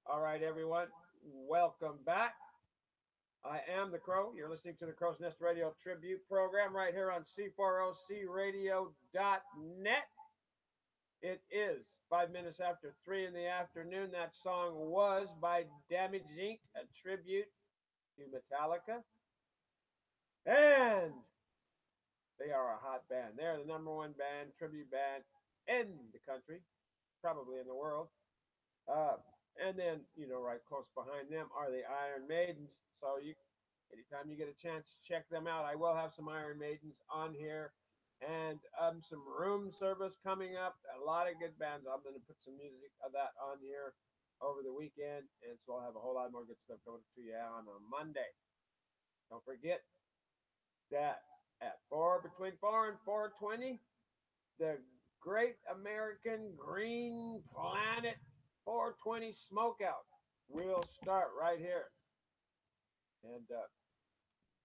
All right, everyone. Welcome back. I am the Crow. You're listening to the Crow's Nest Radio Tribute Program right here on C4OCRadio.net. It is 5 minutes after 3 in the afternoon. That song was by Damage Inc., a tribute to Metallica. And they are a hot band. They're the number one band, tribute band in the country, probably in the world. And then, right close behind them are the Iron Maidens. So anytime you get a chance to check them out, I will have some Iron Maidens on here and some room service coming up. A lot of good bands. I'm going to put some music of that on here over the weekend. And so I'll have a whole lot more good stuff coming to you on a Monday. Don't forget that at between 4 and 4:20, the Great American Green Planet 420 Smokeout will start right here. And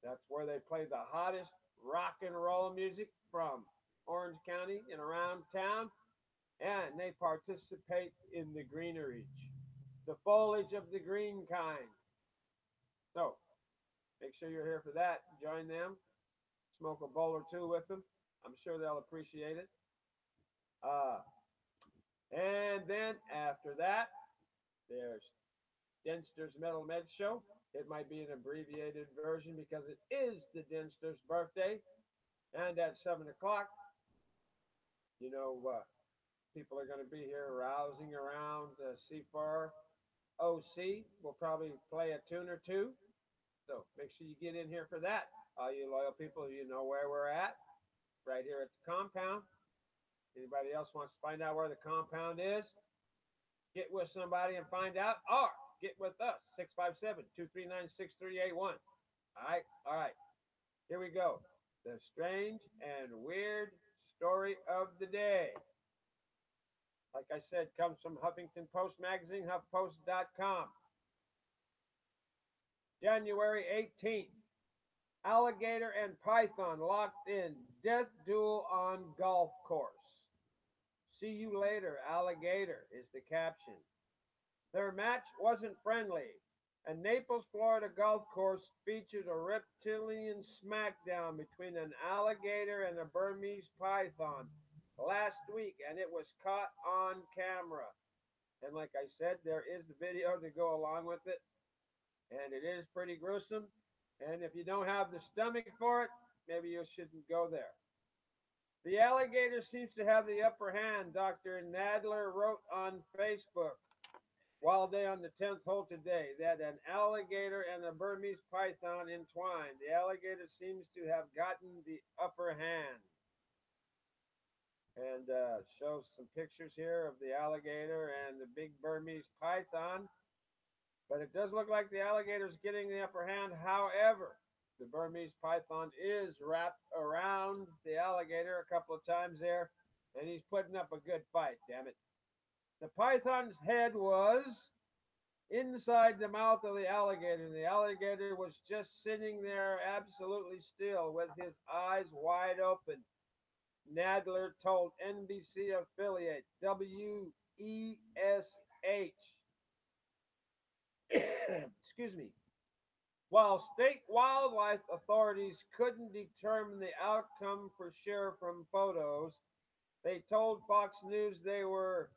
that's where they play the hottest rock and roll music from Orange County and around town. And they participate in the greenery, the foliage of the green kind. So make sure you're here for that. Join them. Smoke a bowl or two with them. I'm sure they'll appreciate it. And then after that, there's Denster's Metal Med Show. It might be an abbreviated version because it is the Denster's birthday. And at 7 o'clock, people are going to be here rousing around C4 OC. We'll probably play a tune or two. So make sure you get in here for that. All you loyal people, you know where we're at. Right here at the compound. Anybody else wants to find out where the compound is? Get with somebody and find out, or get with us, 657-239-6381. All right. Here we go. The strange and weird story of the day. Like I said, comes from Huffington Post Magazine, HuffPost.com. January 18th. Alligator and python locked in death duel on golf course. See you later, alligator, is the caption. Their match wasn't friendly. A Naples, Florida golf course featured a reptilian smackdown between an alligator and a Burmese python last week, and it was caught on camera. And like I said, there is the video to go along with it, and it is pretty gruesome. And if you don't have the stomach for it, maybe you shouldn't go there. The alligator seems to have the upper hand, Dr. Nadler wrote on Facebook. While they on the 10th hole today, that an alligator and a Burmese python entwined. The alligator seems to have gotten the upper hand. And shows some pictures here of the alligator and the big Burmese python. But it does look like the alligator's getting the upper hand. However, the Burmese python is wrapped around the alligator a couple of times there, and he's putting up a good fight, damn it. The python's head was inside the mouth of the alligator, and the alligator was just sitting there absolutely still with his eyes wide open. Nadler told NBC affiliate WESH, excuse me, while state wildlife authorities couldn't determine the outcome for sure from photos, they told Fox News they were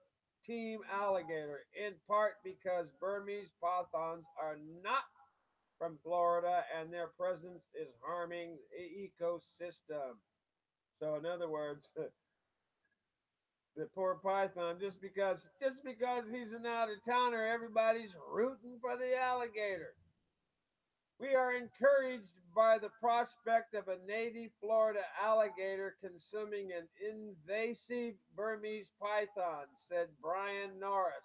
Team Alligator, in part because Burmese pythons are not from Florida and their presence is harming the ecosystem. So, in other words, the poor python, just because he's an out of towner, everybody's rooting for the alligator. We are encouraged by the prospect of a native Florida alligator consuming an invasive Burmese python, said Brian Norris,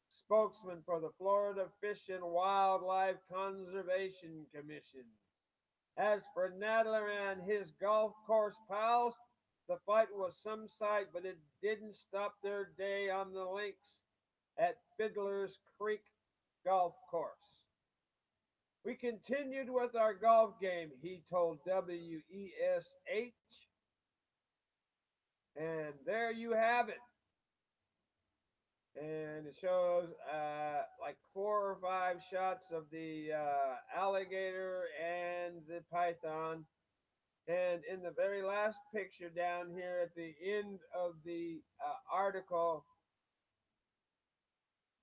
spokesman for the Florida Fish and Wildlife Conservation Commission. As for Nadler and his golf course pals, the fight was some sight, but it didn't stop their day on the links at Fiddler's Creek Golf Course. We continued with our golf game, he told WESH. And there you have it. And it shows like 4 or 5 shots of the alligator and the python. And in the very last picture down here at the end of the article,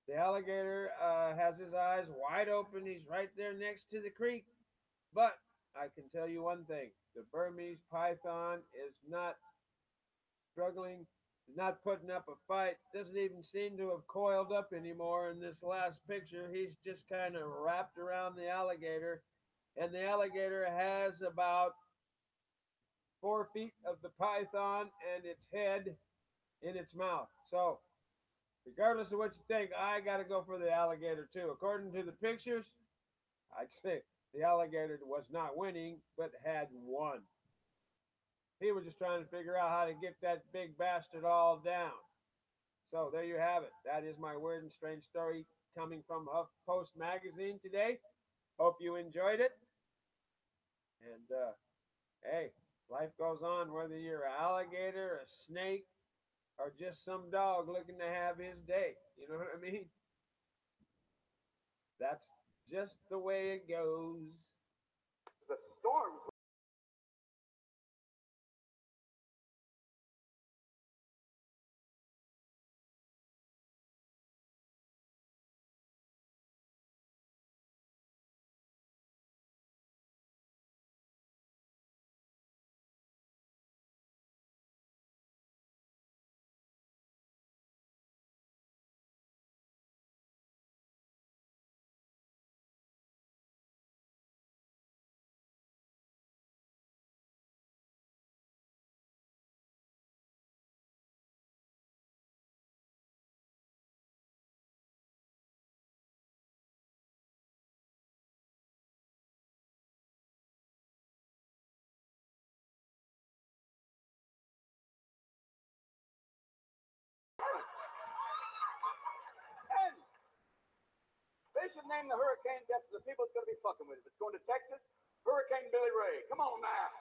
the alligator has his eyes wide open. He's right there next to the creek. But I can tell you one thing. The Burmese python is not struggling, is not putting up a fight, doesn't even seem to have coiled up anymore in this last picture. He's just kind of wrapped around the alligator. And the alligator has about 4 feet of the python and its head in its mouth. So, regardless of what you think, I got to go for the alligator too. According to the pictures, I'd say the alligator was not winning, but had won. He was just trying to figure out how to get that big bastard all down. So there you have it. That is my weird and strange story coming from HuffPost magazine today. Hope you enjoyed it. And hey, life goes on whether you're an alligator, a snake, or just some dog looking to have his day. You know what I mean? That's just the way it goes. The storms. And they should name the hurricane after the people it's going to be fucking with. If it's going to Texas, Hurricane Billy Ray. Come on now.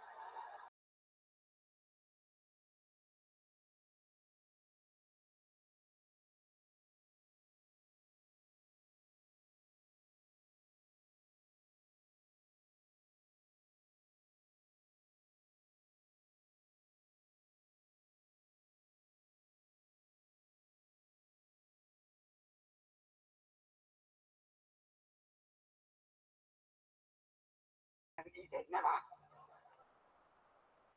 Easy, never.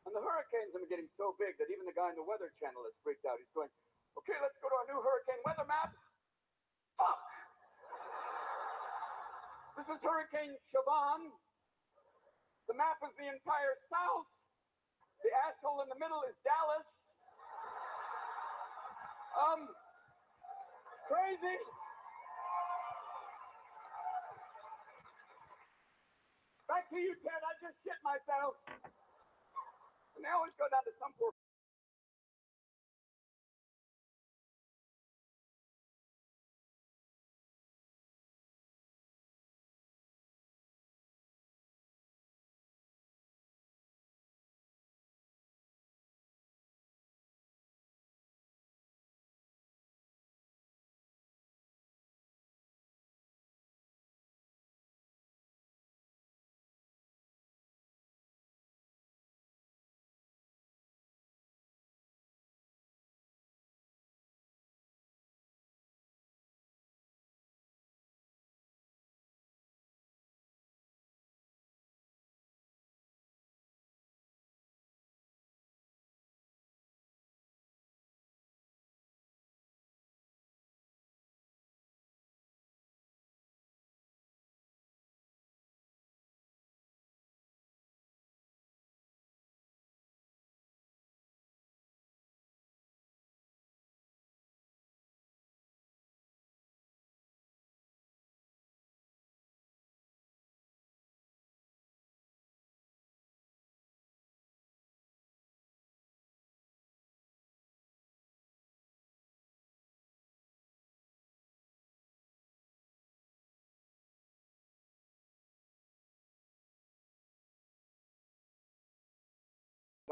And the hurricanes are getting so big that even the guy in the Weather Channel is freaked out. He's going, okay, let's go to our new hurricane weather map. Fuck! This is Hurricane Siobhan. The map is the entire South. The asshole in the middle is Dallas. Crazy. Back to you, Ted. I just shit myself. And they always go down to some poor.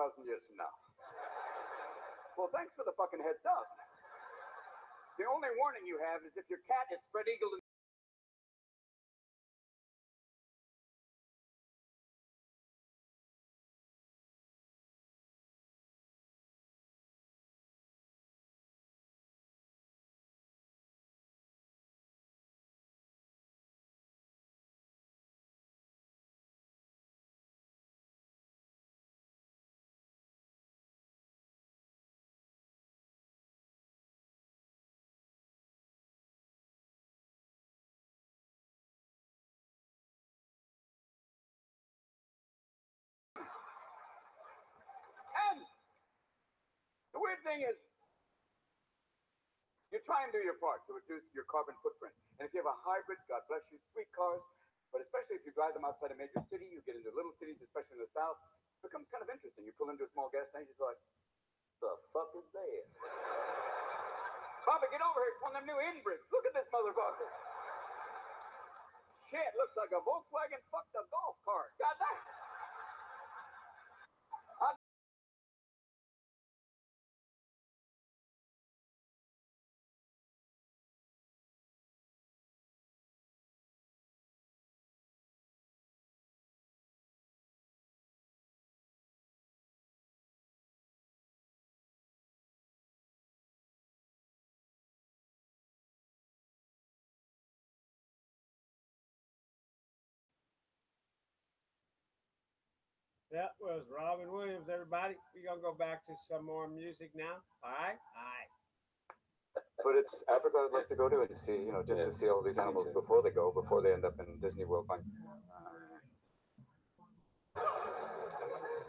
Thousand years from now. Well, thanks for the fucking heads up. The only warning you have is if your cat is spread eagled. And the weird thing is, you try and do your part to reduce your carbon footprint. And if you have a hybrid, God bless you, sweet cars. But especially if you drive them outside a major city, you get into little cities, especially in the South, it becomes kind of interesting. You pull into a small gas station, you're like, the fuck is that? Papa, get over here. It's one of them new Inbricks. Look at this motherfucker. Shit, looks like a Volkswagen fucked a golf cart. God damn. That was Robin Williams, everybody. We're going to go back to some more music now. All right? All right. But it's Africa I'd like to go to and see, you know, just to see all these animals before they end up in Disney World. Like,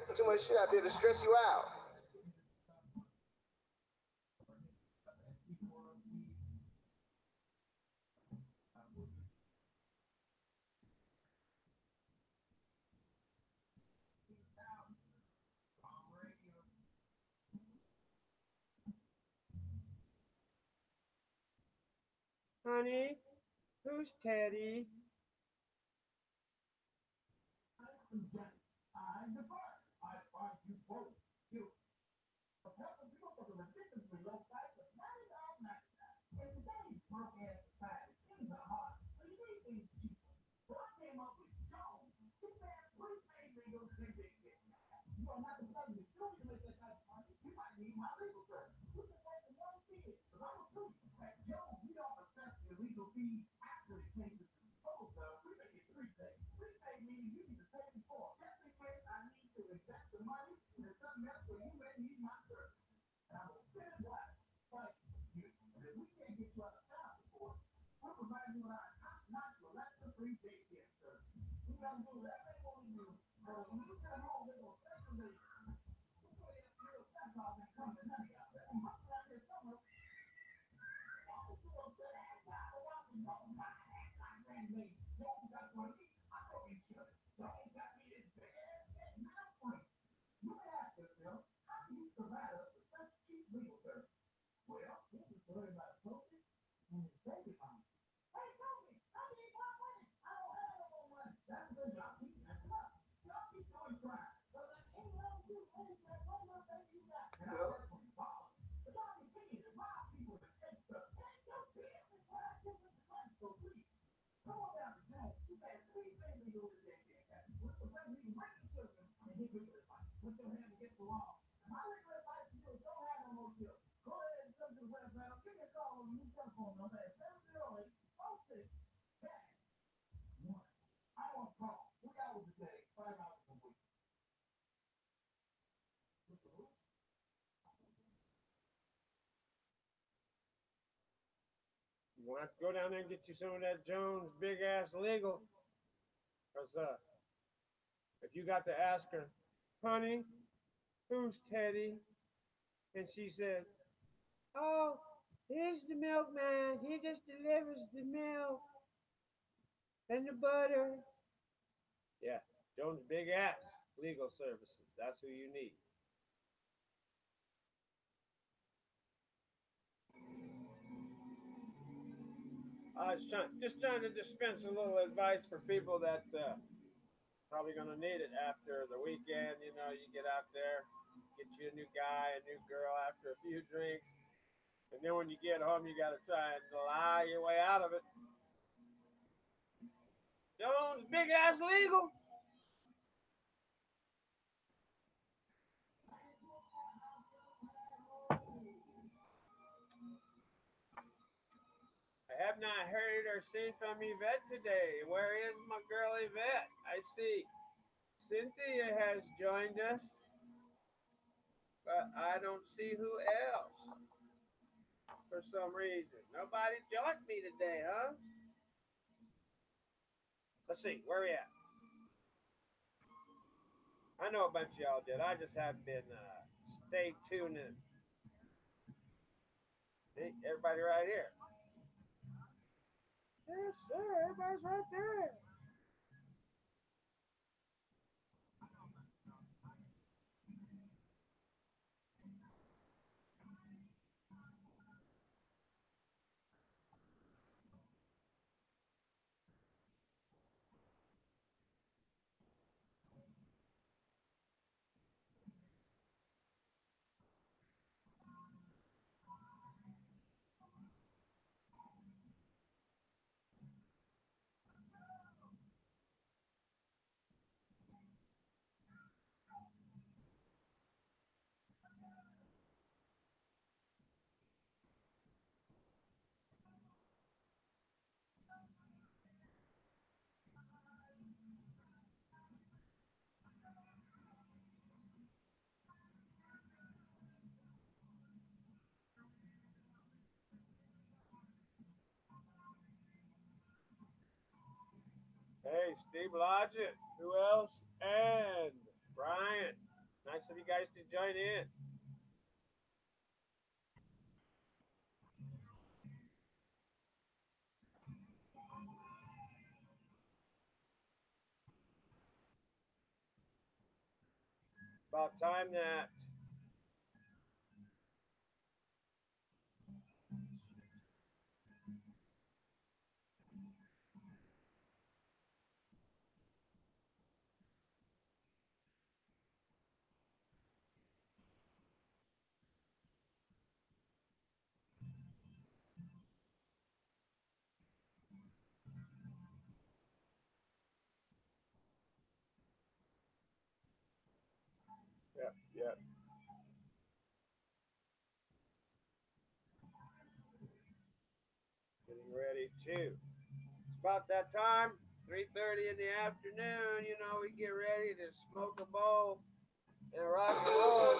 There's too much shit out there to stress you out. Honey, who's Teddy? free daycare service. We got to do whatever they want to do. So when you come home, they're going to especially that's all been coming to honey out there. And most out there summer, y'all do a good ass job of watching no mind act like grandbaby. Y'all got what I need. I know insurance. Y'all got me this big ass check now free. You may ask yourself, how do you provide us with such cheap legal service? Well, this is worried about Toby and his baby mama. Hey, Toby, I need more money. I don't have no more money. That's because y'all keep messing up. Y'all keep doing crime. So that any little you any that one little baby you got, and I work for you, Bob. So y'all continue to rob people and take stuff. And your business what I do with the money. So please, come on down to town. You got 3 babies over there. What's the way we can bring the children and give legal advice? Put your hand against the wall. My legal advice to you is don't have no more children. Go ahead and go to the website. I'll give me a call on the new telephone number at 708-06-1. I want to call 3 hours a day, 5 hours a week. You want to go down there and get you some of that Jones big ass legal. Because if you got to ask her, honey, who's Teddy? And she says, oh, here's the milkman. He just delivers the milk and the butter. Yeah, Jones big ass legal services. That's who you need. I was just trying to dispense a little advice for people that probably gonna need it after the weekend. You know, you get out there, get you a new guy, a new girl after a few drinks, and then when you get home, you gotta try and lie your way out of it. Jones big ass legal. I have not heard or seen from Yvette today. Where is my girl Yvette? I see Cynthia has joined us, but I don't see who else for some reason. Nobody joined me today, huh? Let's see, where we at? I know a bunch of y'all did. I just haven't been stay tuned in. See, everybody right here. Yes, sir. Everybody's right there. Hey, Steve Logic. Who else? And Brian. Nice of you guys to join in. About time that Yep. Getting ready too. It's about that time, 3:30 in the afternoon. You know, we get ready to smoke a bowl and rock and roll.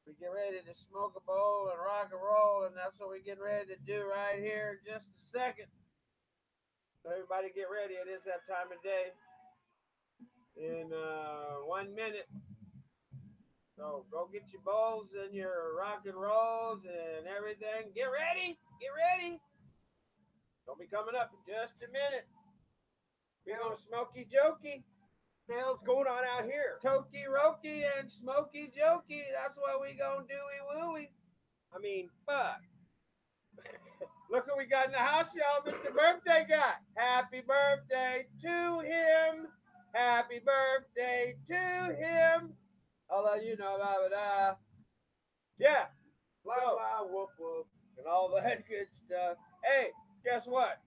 We get ready to smoke a bowl and rock and roll, and that's what we get ready to do right here in just a second. Everybody get ready. It is that time of day. In 1 minute. So go get your bowls and your rock and rolls and everything. Get ready. Get ready. Don't be coming up in just a minute. We're going to smoky jokey. What the hell's going on out here? Toki Roki and smoky jokey. That's what we going to do-y wooey. I mean, fuck. Look what we got in the house, y'all. Mr. Birthday Guy. Happy birthday to him. Happy birthday to him. I'll let you know. Blah, blah, blah. Yeah. Blah, So, blah, woof, woof. and all that good stuff. Hey, guess what?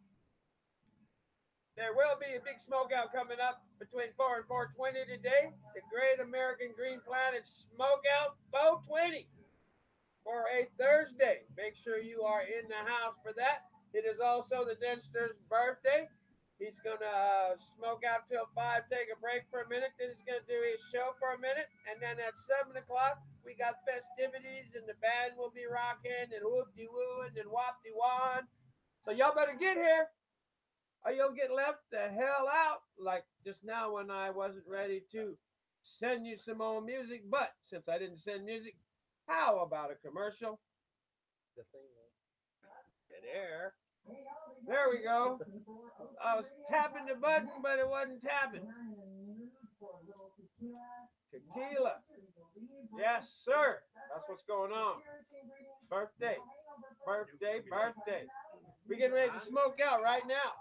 There will be a big smoke out coming up between 4 and 4:20 today. The Great American Green Planet Smoke Out 420 for a Thursday. Make sure you are in the house for that. It is also the Denster's birthday. He's going to smoke out till 5, take a break for a minute. Then he's going to do his show for a minute. And then at 7 o'clock, we got festivities and the band will be rocking and whoop-de-wooing and wop-de-wan. So y'all better get here or you'll get left the hell out like just now when I wasn't ready to send you some old music. But since I didn't send music, how about a commercial? The thing. There. There we go. I was tapping the button, but it wasn't tapping. Tequila. Yes, sir. That's what's going on. Birthday. Birthday, birthday. We're getting ready to smoke out right now.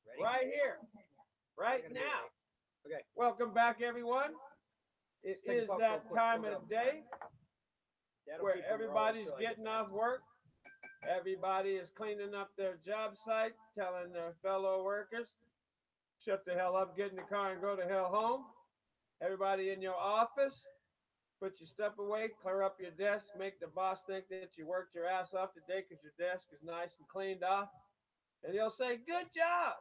Ready? Right here. Right now. Okay. Welcome back, everyone. It Take a is puff that real quick. time Hold of on. day That'll where keep 'em rolling everybody's till I get getting back. off work. Everybody is cleaning up their job site, telling their fellow workers, shut the hell up, get in the car and go to hell home. Everybody in your office, put your stuff away, clear up your desk, make the boss think that you worked your ass off today because your desk is nice and cleaned off. And he'll say, good job.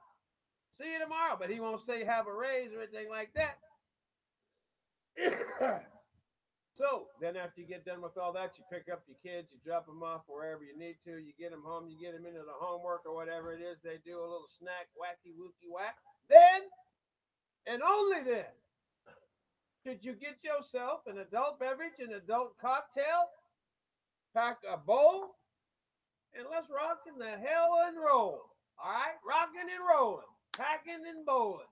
See you tomorrow. But he won't say have a raise or anything like that. So then after you get done with all that, you pick up your kids, you drop them off wherever you need to, you get them home, you get them into the homework or whatever it is they do, a little snack, wacky, wookie, whack. Then, and only then, should you get yourself an adult beverage, an adult cocktail, pack a bowl, and let's rock in the hell and roll. All right? Rocking and rolling, packing and bowling.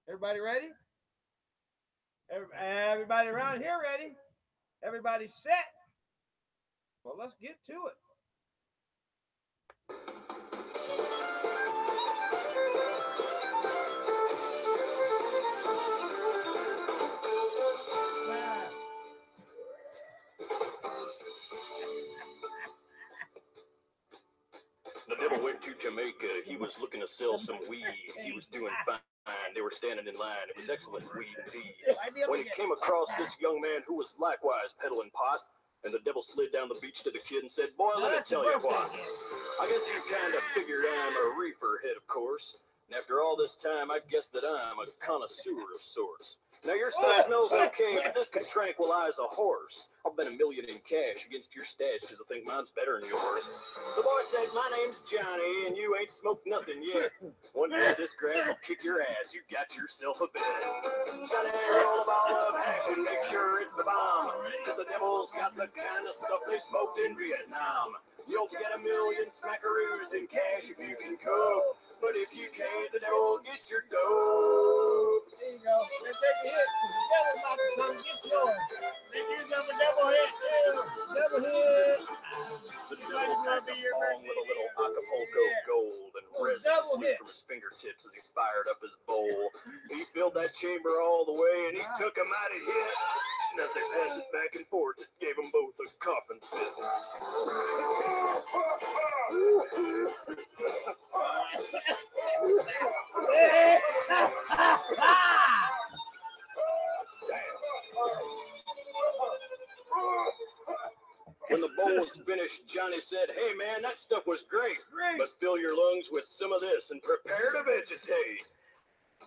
Everybody ready? Everybody around here ready? Everybody set? Well, let's get to it. The devil went to Jamaica. He was looking to sell some weed. He was doing fine. They were standing in line. It was excellent weed indeed. When he came across this young man who was likewise peddling pot, and the devil slid down the beach to the kid and said, boy, let me tell you what. I guess you kind of figured I'm a reefer head, of course. And after all this time, I guess that I'm a connoisseur of sorts. Now, your stuff smells okay, but this could tranquilize a horse. I'll bet $1 million in cash against your stash because I think mine's better than yours. The boy said, my name's Johnny, and you ain't smoked nothing yet. One day this grass will kick your ass. You got yourself a bet. Johnny, roll a ball of hash and make sure it's the bomb. Because the devil's got the kind of stuff they smoked in Vietnam. You'll get $1 million smackaroos in cash if you can cope. But if you can't, the devil will get your dough. There you go. Let's take a hit. The devil's not going to come get yours. Then you got a double hit, too. Double hit. The devil had the bong with a little Acapulco gold and resin flew from his fingertips as he fired up his bowl. He filled that chamber all the way and he took a mighty hit. And as they passed it back and forth, it gave them both a coughing fit. When the bowl was finished, Johnny said, hey man, that stuff was great. But fill your lungs with some of this and prepare to vegetate.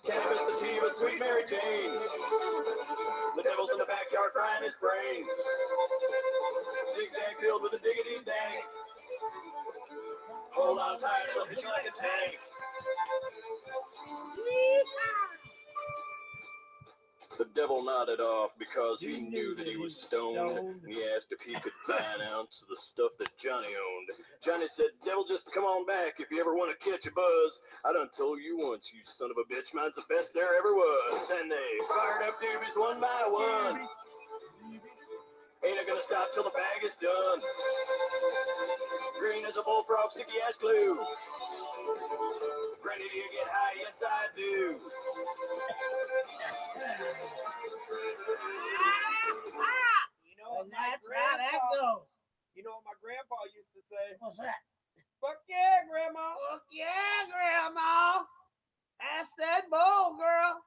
Cannabis sativa, sweet Mary Jane. The devil's in the backyard frying his brain. Zigzag filled with a diggity dank. Hold on tight, it'll hit you like a tank. The devil nodded off because he knew that he was stoned, and he asked if he could buy an ounce of the stuff that Johnny owned. Johnny said, devil, just come on back if you ever want to catch a buzz. I done told you once, you son of a bitch, mine's the best there ever was. And they fired up doobies one by one. Ain't it gonna stop till the bag is done. Green as a bullfrog, sticky as glue. Ready to get high? Yes, I do. You know what And my that's how that grandpa, goes. you know what my grandpa used to say? What's that? Fuck yeah, grandma. Fuck yeah, Grandma. Pass that bowl, girl.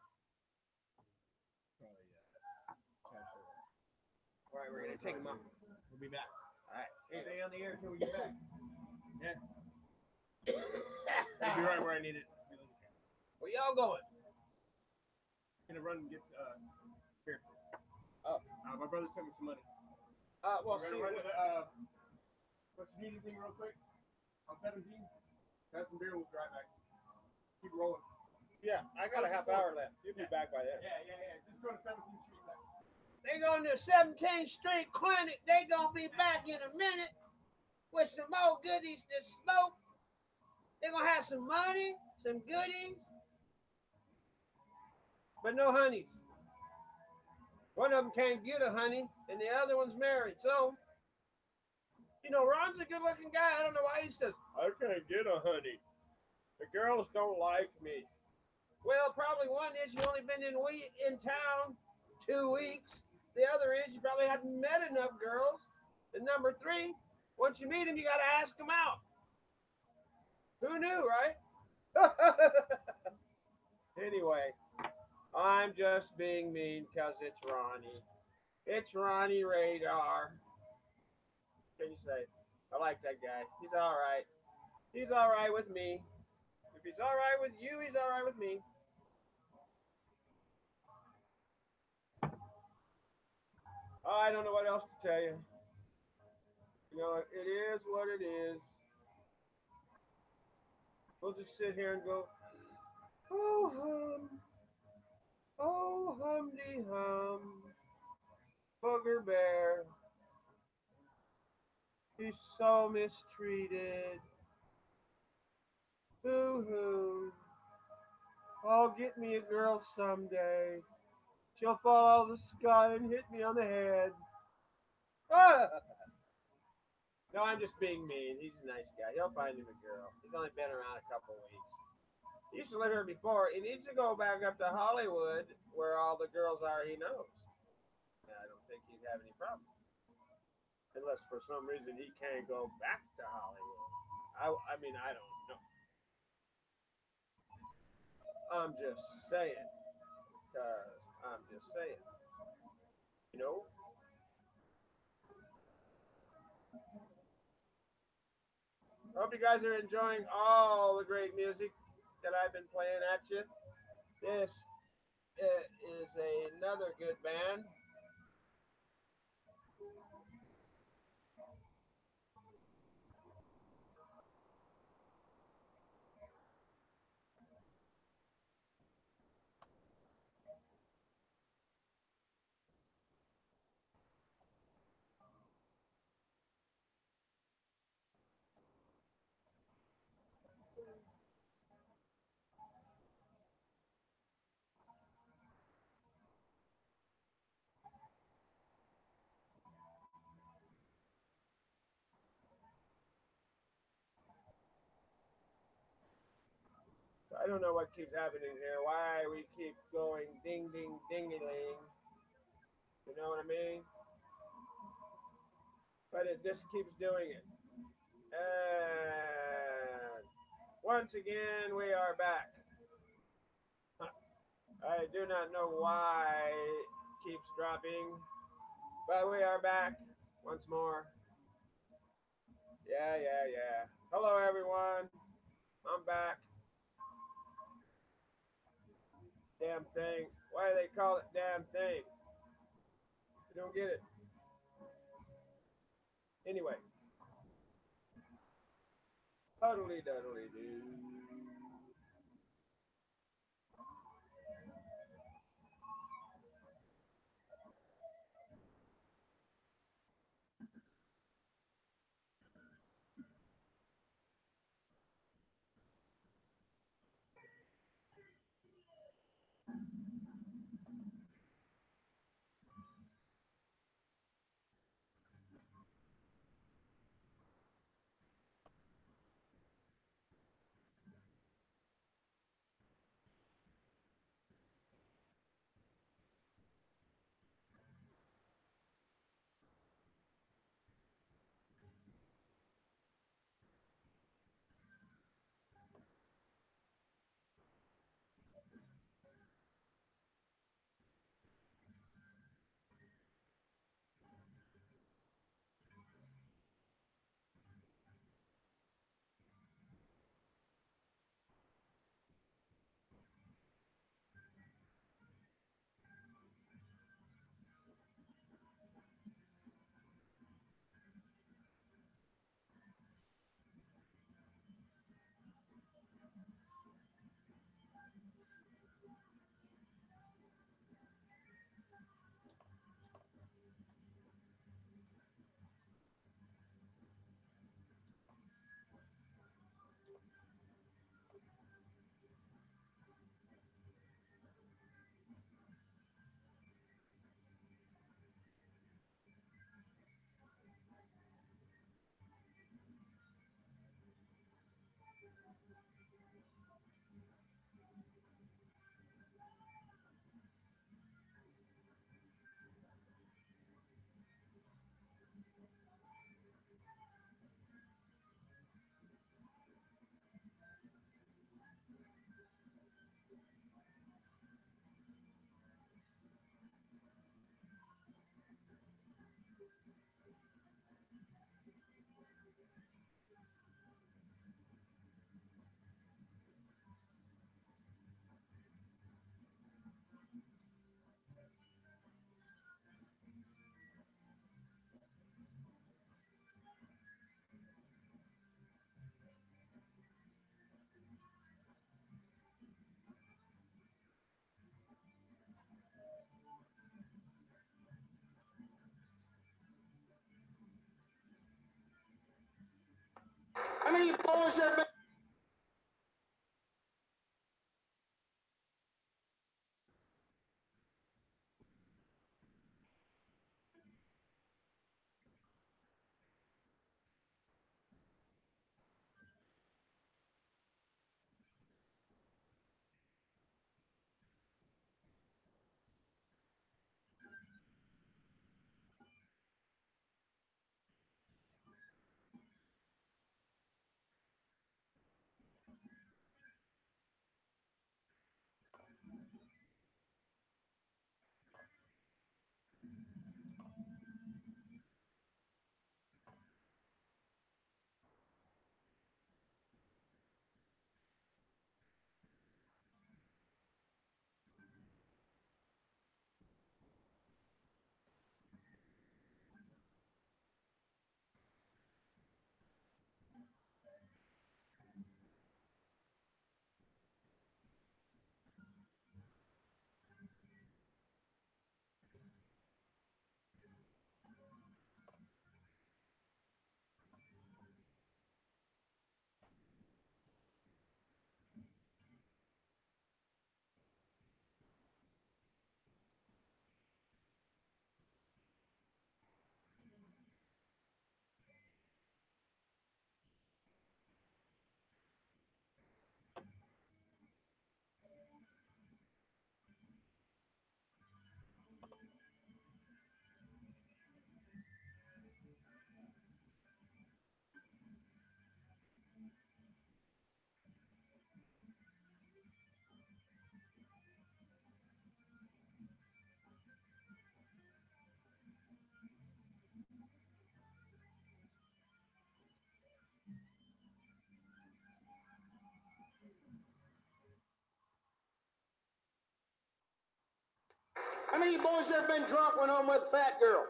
All right, we're gonna take him out. We'll be back. All right, stay on the air until we get back. Yeah. I'll be right where I need it. Where y'all going? Gonna run and get here. Oh, my brother sent me some money. Well, We're see, gonna run to what's the music thing real quick? On 17? Have some beer, we'll drive back. Keep rolling. yeah, I got a half hour left. You'll be back by then. Yeah. Just go to 17th Street back. They going to 17th Street Clinic. They gonna be back in a minute with some more goodies to smoke. They gonna have some money, some goodies, but no honeys. One of them can't get a honey, and the other one's married. So, you know, Ron's a good-looking guy. I don't know why he says, I can't get a honey. The girls don't like me. Well, probably one is you only been in town 2 weeks. The other is you probably haven't met enough girls. And number 3, once you meet them, you got to ask them out. Who knew, right? Anyway, I'm just being mean because it's Ronnie. It's Ronnie Radar. What can you say? I like that guy. He's all right. He's all right with me. If he's all right with you, he's all right with me. I don't know what else to tell you. You know, it is what it is. We'll just sit here and go, oh hum, oh humdy hum, booger bear. He's so mistreated. Boo hoo. I'll get me a girl someday. She'll fall out of the sky and hit me on the head. Ah! No, I'm just being mean. He's a nice guy. He'll find him a girl. He's only been around a couple of weeks. He used to live here before. He needs to go back up to Hollywood where all the girls are he knows. I don't think he'd have any problem. Unless for some reason he can't go back to Hollywood. I mean, I don't know. I'm just saying. Because I'm just saying. You know? I hope you guys are enjoying all the great music that I've been playing at you. This is another good band. I don't know what keeps happening here. Why we keep going ding, ding, dingy-ling. You know what I mean? But it just keeps doing it. And once again, we are back. I do not know why it keeps dropping, but we are back once more. Yeah. Hello, everyone. I'm back. Damn thing. Why do they call it damn thing? I don't get it. Anyway. Totally doodly doo. How many boys have been? How many boys have been drunk when I'm with a fat girl?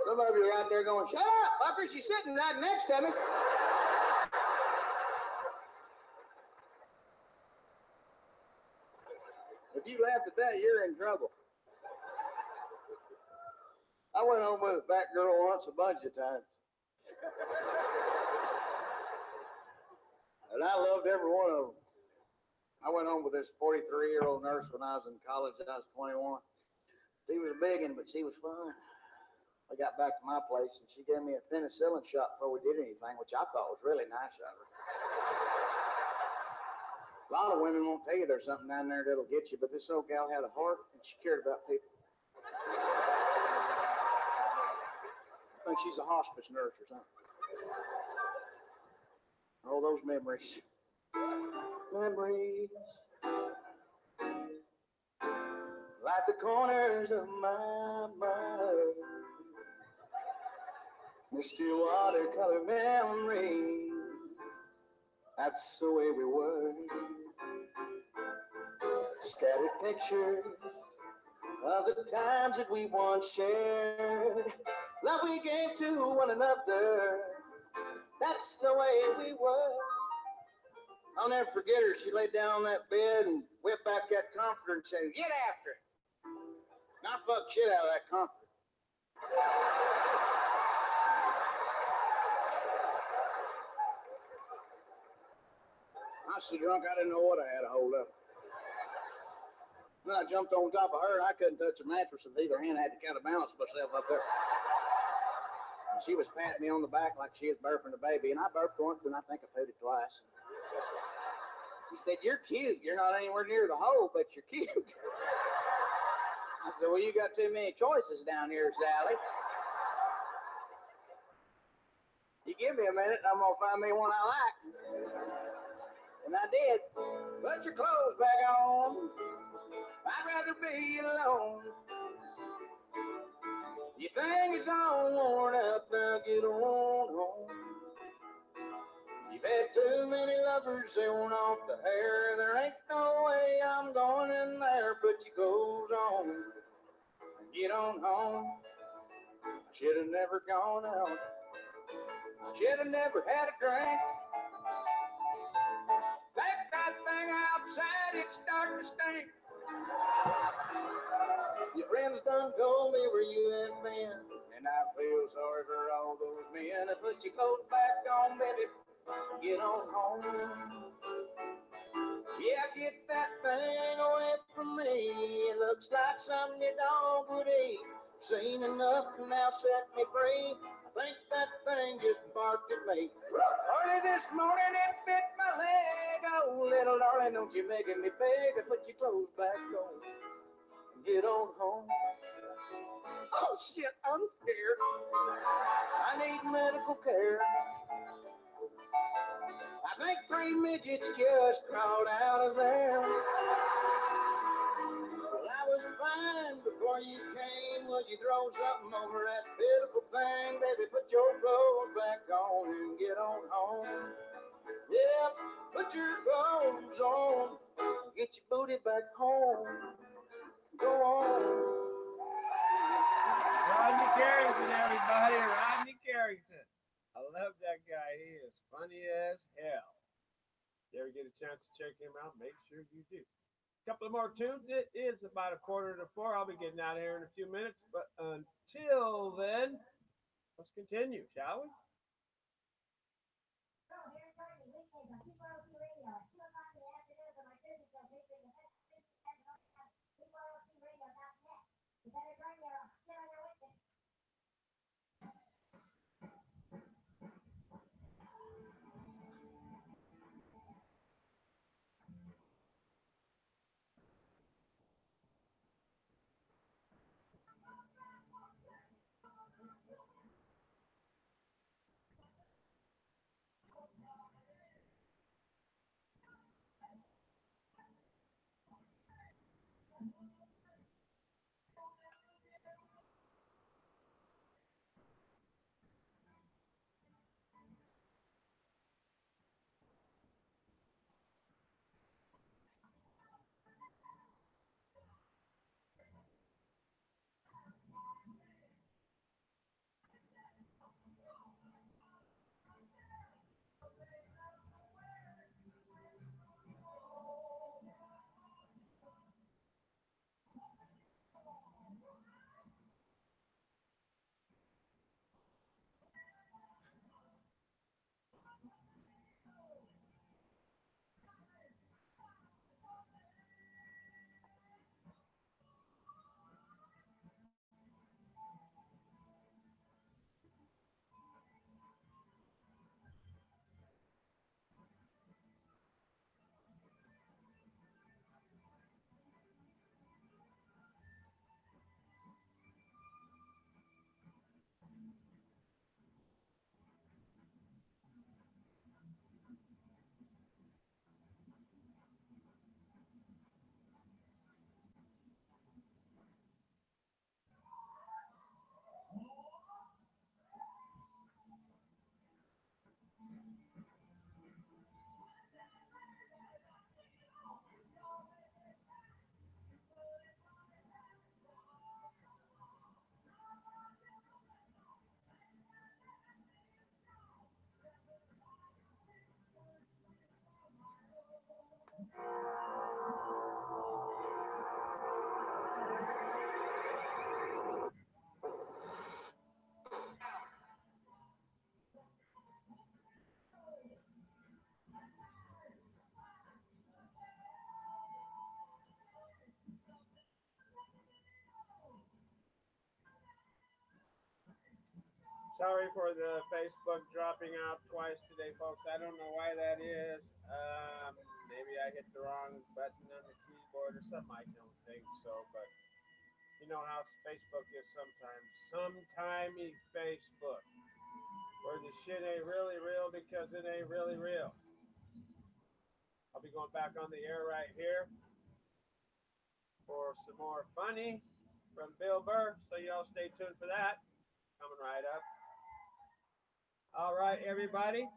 Some of you are out there going, shut up, fucker, she's sitting right next to me. If you laughed at that, you're in trouble. I went home with a fat girl once a bunch of times. And I loved every one of them. I went home with this 43-year-old nurse when I was in college. I was 21. She was a biggin', but she was fun. I got back to my place, and she gave me a penicillin shot before we did anything, which I thought was really nice of her. A lot of women won't tell you there's something down there that'll get you, but this old gal had a heart, and she cared about people. I think she's a hospice nurse or something. All those memories. Memories. Like the corners of my mind. Misty watercolor memories. That's the way we were. Scattered pictures of the times that we once shared. Love we gave to one another. That's the way we were. I'll never forget her. She laid down on that bed and whipped back that comforter and said, get after it. And I fucked shit out of that comforter. I was so drunk I didn't know what I had a hold of. Then I jumped on top of her and I couldn't touch the mattress with either hand. I had to kind of balance myself up there. And she was patting me on the back like she was burping a baby. And I burped once and I think I pooed it twice. She said, you're cute. You're not anywhere near the hole, but you're cute. I said, well, you got too many choices down here, Sally. You give me a minute and I'm going to find me one I like. And I did. Put your clothes back on. I'd rather be alone. You think it's all worn out, now get on home. You've had too many lovers, they want off the hair. There ain't no way I'm going in there. Put your clothes on, get on home. I should have never gone out. I should have never had a drink. Take that thing outside, it's starting to stink. Your friends done told me where you had been, and I feel sorry for all those men. Put your clothes back on, baby. Get on home. Yeah, get that thing away from me. It looks like something your dog would eat. Seen enough, now set me free. I think that thing just barked at me. Early this morning it bit my leg. Oh, little darling, don't you making me beg. Put your clothes back on. Get on home. Oh shit, I'm scared. I need medical care. I think 3 midgets just crawled out of there. Well, I was fine before you came. Would you throw something over that pitiful thing? Baby, put your clothes back on and get on home. Yeah, put your clothes on. Get your booty back home. Go on. Rodney Carrington, everybody. Rodney Carrington. I love that guy. He is funny as hell. You ever get a chance to check him out? Make sure you do. A couple of more tunes. It is about 3:45. I'll be getting out of here in a few minutes. But until then, let's continue, shall we? Sorry for the Facebook dropping out twice today, folks. I don't know why that is. Maybe I hit the wrong button on the keyboard or something. I don't think so, but you know how Facebook is sometimes. Sometimey Facebook, where the shit ain't really real because it ain't really real. I'll be going back on the air right here for some more funny from Bill Burr, so y'all stay tuned for that. Coming right up. All right, everybody.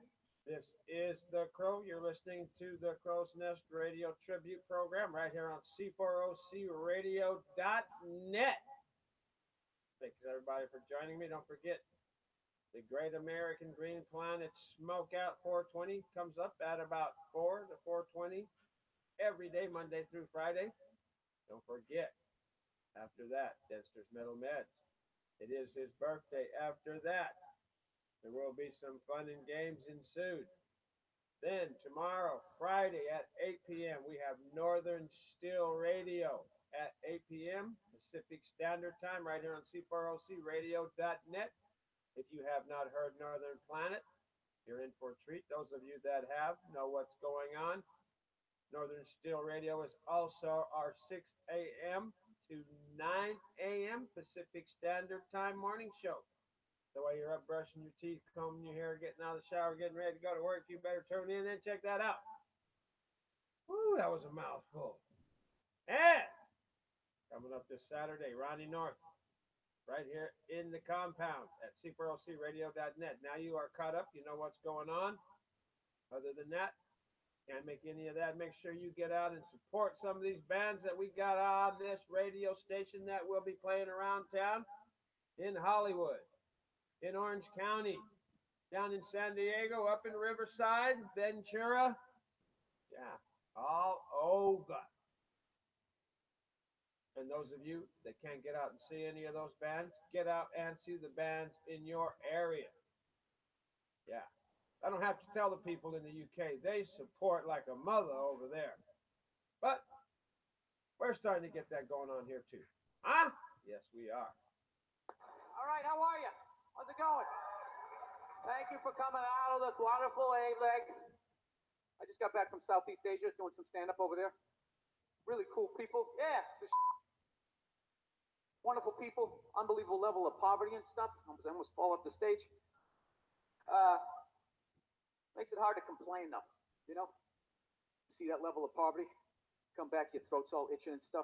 This is The Crow. You're listening to the Crow's Nest Radio Tribute Program right here on C4OCRadio.net. Thanks, everybody, for joining me. Don't forget, the Great American Green Planet Smokeout 420 comes up at about 4 to 4:20 every day, Monday through Friday. Don't forget, after that, Dexter's Metal Meds. It is his birthday. After that, there will be some fun and games ensued. Then tomorrow, Friday at 8 p.m., we have Northern Steel Radio at 8 p.m. Pacific Standard Time right here on C4OCRadio.net. If you have not heard Northern Planet, you're in for a treat. Those of you that have know what's going on. Northern Steel Radio is also our 6 a.m. to 9 a.m. Pacific Standard Time morning show. So while you're up brushing your teeth, combing your hair, getting out of the shower, getting ready to go to work, you better tune in and check that out. Woo, that was a mouthful. And coming up this Saturday, Ronnie North, right here in the compound at C4OCRadio.net. Now you are caught up. You know what's going on. Other than that, can't make any of that. Make sure you get out and support some of these bands that we got on this radio station that will be playing around town in Hollywood, in Orange County, down in San Diego, up in Riverside, Ventura. Yeah, all over. And those of you that can't get out and see any of those bands, get out and see the bands in your area. Yeah. I don't have to tell the people in the UK. They support like a mother over there. But we're starting to get that going on here too. Huh? Yes, we are. All right, how are you? How's it going? Thank you for coming out of this wonderful A-leg. I just got back from Southeast Asia doing some stand-up over there. Really cool people. Yeah. Wonderful people. Unbelievable level of poverty and stuff. I almost fall off the stage. Makes it hard to complain, though, you know? See that level of poverty? Come back, your throat's all itching and stuff.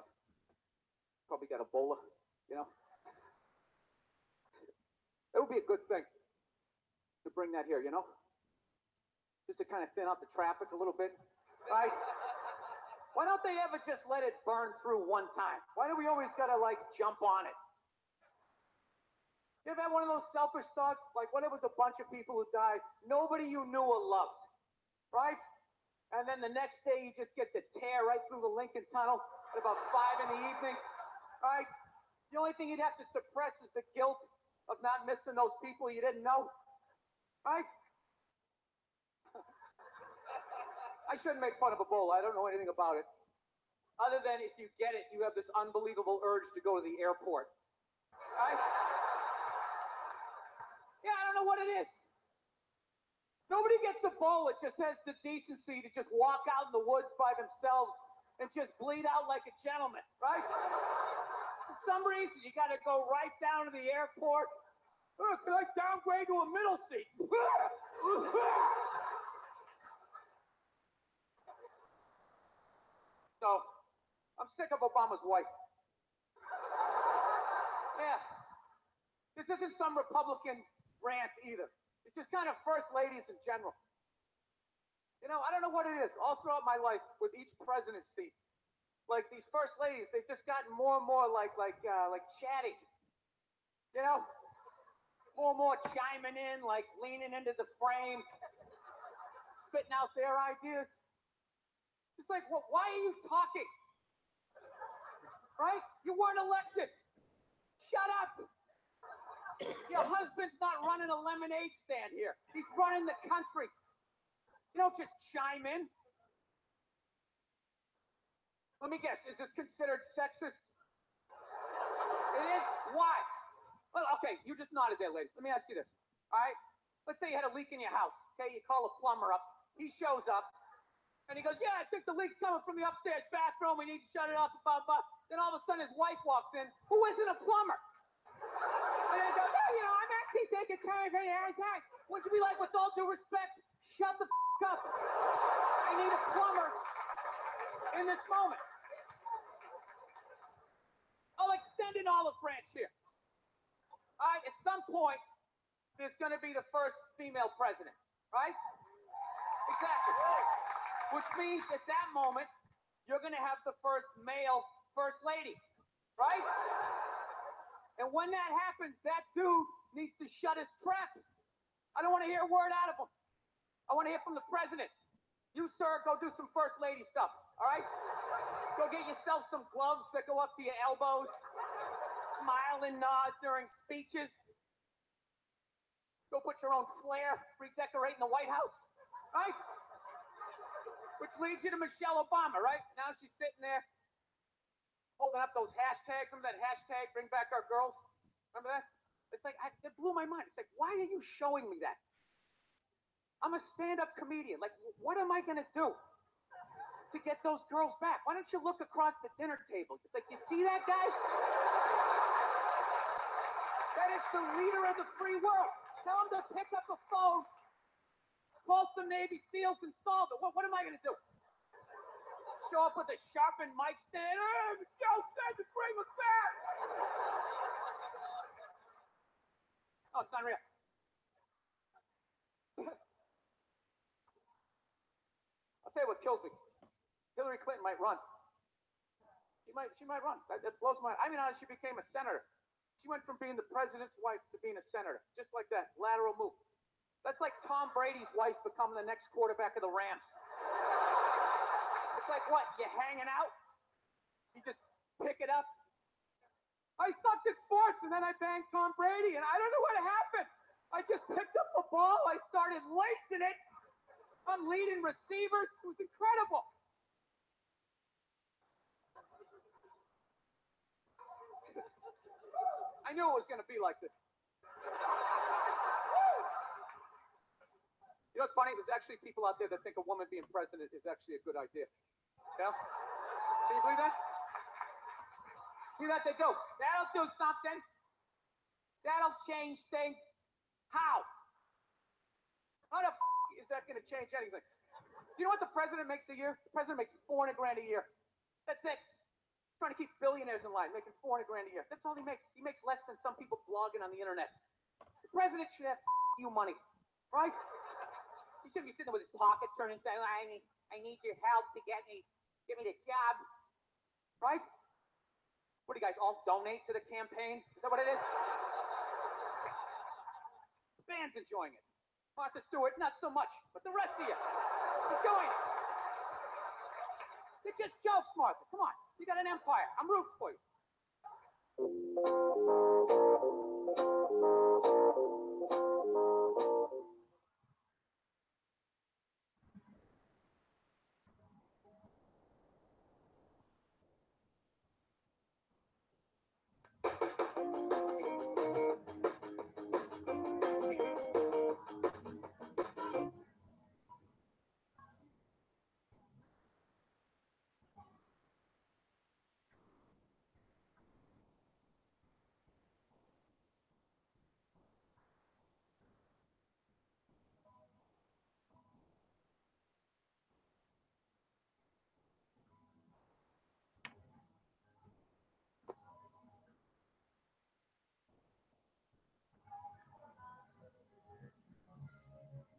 Probably got Ebola, you know? It would be a good thing to bring that here, you know? Just to kind of thin out the traffic a little bit, right? Why don't they ever just let it burn through one time? Why do we always gotta, like, jump on it? You ever had one of those selfish thoughts? Like, what if it was a bunch of people who died, nobody you knew or loved, right? And then the next day you just get to tear right through the Lincoln Tunnel at about 5 in the evening, right? The only thing you'd have to suppress is the guilt of not missing those people you didn't know, right? I shouldn't make fun of Ebola. I don't know anything about it. Other than if you get it, you have this unbelievable urge to go to the airport, right? Yeah, I don't know what it is. Nobody gets Ebola, just has the decency to just walk out in the woods by themselves and just bleed out like a gentleman, right? For some reason, you got to go right down to the airport. Oh, can I downgrade to a middle seat? So, I'm sick of Obama's wife. Yeah. This isn't some Republican rant either. It's just kind of first ladies in general. You know, I don't know what it is. All throughout my life, with each presidency, like these first ladies, they've just gotten more and more like chatty. You know, more and more chiming in, like leaning into the frame, spitting out their ideas. It's like, well, why are you talking? Right? You weren't elected. Shut up. Your husband's not running a lemonade stand here. He's running the country. You don't just chime in. Let me guess, is this considered sexist? It is? Why? Well, okay, you just nodded there, lady. Let me ask you this. All right? Let's say you had a leak in your house. Okay, you call a plumber up. He shows up, and he goes, "Yeah, I think the leak's coming from the upstairs bathroom. We need to shut it off." Blah, blah. Then all of a sudden, his wife walks in, who isn't a plumber. And he goes, "Oh, I'm actually taking care of it every time." Would you be like, with all due respect, shut the up? I need a plumber in this moment. I'll extend an olive branch here. All right, at some point, there's going to be the first female president, right? Exactly. Which means at that moment, you're going to have the first male first lady, right? And when that happens, that dude needs to shut his trap. I don't want to hear a word out of him. I want to hear from the president. You, sir, go do some first lady stuff, all right? Go get yourself some gloves that go up to your elbows. Smile and nod during speeches. Go put your own flair redecorating the White House, right? Which leads you to Michelle Obama, right? Now she's sitting there holding up those hashtags. Remember that hashtag, bring back our girls? Remember that? It's like, it blew my mind. It's like, why are you showing me that? I'm a stand-up comedian. Like, what am I going to do to get those girls back? Why don't you look across the dinner table? It's like, you see that guy? That is the leader of the free world. Tell him to pick up the phone, call some Navy SEALs and solve it. What am I going to do? Show up with a sharpened mic stand? Hey, Michelle said to bring us back. Oh, it's unreal. I'll tell you what kills me. Hillary Clinton might run. She might run. That blows my. I mean, she became a senator. She went from being the president's wife to being a senator, just like that. Lateral move. That's like Tom Brady's wife becoming the next quarterback of the Rams. It's like, what? You hanging out? You just pick it up? I sucked at sports, and then I banged Tom Brady, and I don't know what happened. I just picked up the ball. I started lacing it. I'm leading receivers. It was incredible. I knew it was going to be like this. You know what's funny? There's actually people out there that think a woman being president is actually a good idea. Yeah? Can you believe that? See that? They go, that'll do something. That'll change things. How? How the is that going to change anything? You know what the president makes a year? The president makes $400 grand a year. That's it. He's trying to keep billionaires in line, making $400 grand a year. That's all he makes. He makes less than some people blogging on the internet. The president should have you money, right? He shouldn't be sitting there with his pockets turned and saying, I need your help to get me the job, right? What do you guys all donate to the campaign? Is that what it is? The band's enjoying it. Martha Stewart, not so much, but the rest of you, enjoying it. They're just jokes, Martha. Come on. You got an empire. I'm rooting for you.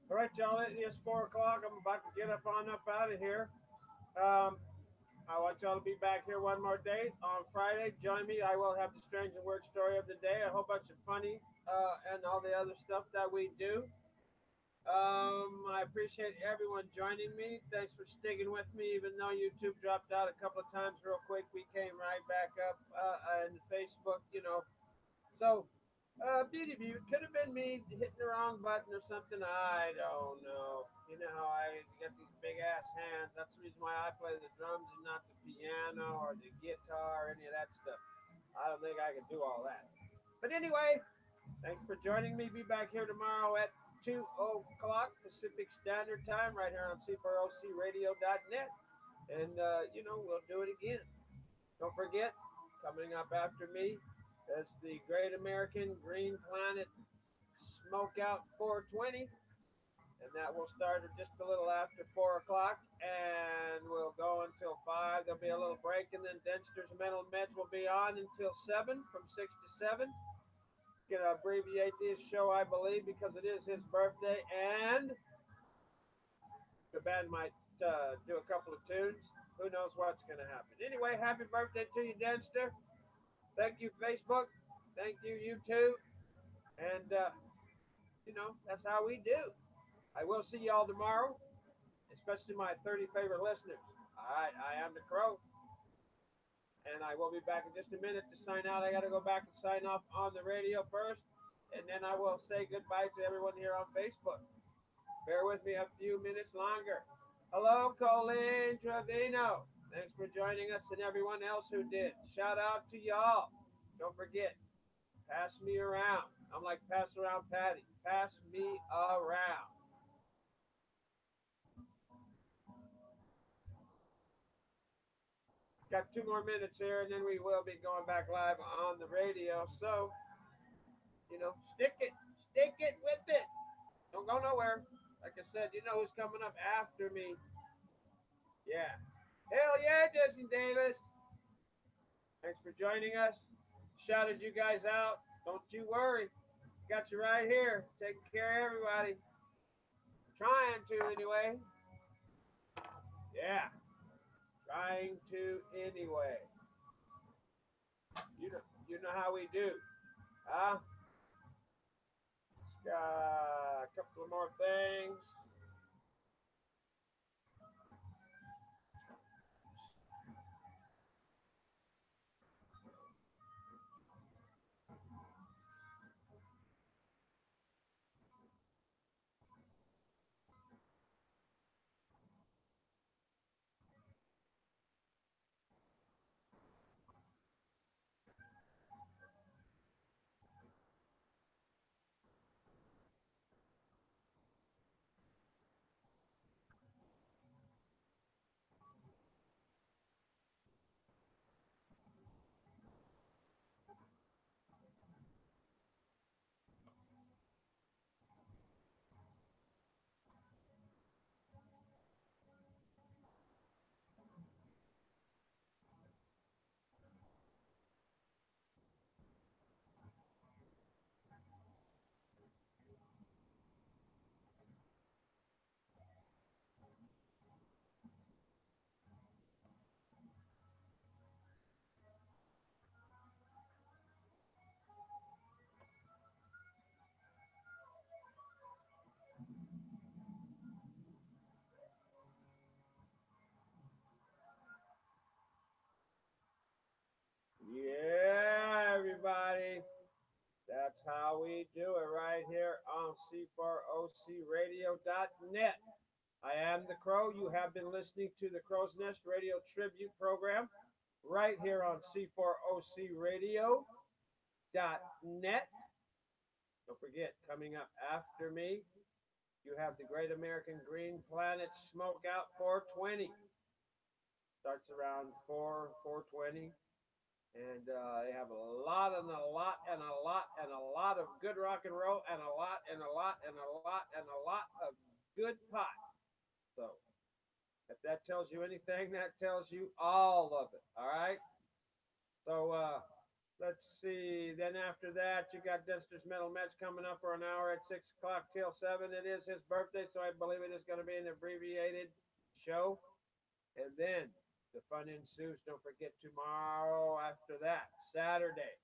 All right, y'all. It is 4 o'clock. I'm about to get up out of here. I want y'all to be back here one more day on Friday. Join me. I will have the strange and weird story of the day, a whole bunch of funny and all the other stuff that we do. I appreciate everyone joining me. Thanks for sticking with me, even though YouTube dropped out a couple of times real quick. We came right back up and Facebook, So, Beauty View, it could have been me hitting the wrong button or something. I don't know. You know how I got these big ass hands. That's the reason why I play the drums and not the piano or the guitar or any of that stuff. I don't think I can do all that. But anyway, Thanks for joining me. Be back here tomorrow at 2 o'clock Pacific Standard Time right here on C4OCRadio.net. And, we'll do it again. Don't forget, coming up after me, that's the Great American Green Planet Smokeout 420. And that will start at just a little after 4 o'clock, and we'll go until 5. There'll be a little break, and then Dexter's Mental Meds will be on until 7, from 6 to 7. Gonna abbreviate this show, I believe, because it is his birthday, and the band might do a couple of tunes. Who knows what's gonna happen? Anyway, happy birthday to you, Dexter. Thank you, Facebook. Thank you, YouTube. And that's how we do. I will see y'all tomorrow, especially my 30 favorite listeners. All right, I am the Crow, and I will be back in just a minute to sign out. I got to go back and sign off on the radio first, and then I will say goodbye to everyone here on Facebook. Bear with me a few minutes longer. Hello, Colleen Trevino. Thanks for joining us and everyone else who did. Shout out to y'all. Don't forget, pass me around. I'm like pass around Patty. Pass me around. Got 2 more minutes here, and then we will be going back live on the radio. So, stick it with it. Don't go nowhere. Like I said, you know who's coming up after me. Yeah. Hell yeah, Jesse Davis. Thanks for joining us. Shouted you guys out. Don't you worry. Got you right here. Taking care of everybody. Trying to, anyway. Yeah. Trying to, anyway. You know how we do. Huh? Just got a couple of more things. Yeah, everybody. That's how we do it right here on C4OCRadio.net. I am the Crow. You have been listening to the Crow's Nest Radio Tribute Program right here on C4OCRadio.net. Don't forget, coming up after me, you have the Great American Green Planet Smokeout 420. Starts around 4:20. And they have a lot and a lot and a lot and a lot of good rock and roll and a lot and a lot and a lot and a lot of good pot. So if that tells you anything, that tells you all of it. All right. So let's see. Then after that, you got Dexter's Mental Meds coming up for an hour at 6 o'clock till 7. It is his birthday, so I believe it is going to be an abbreviated show. And then the fun ensues. Don't forget tomorrow after that, Saturday.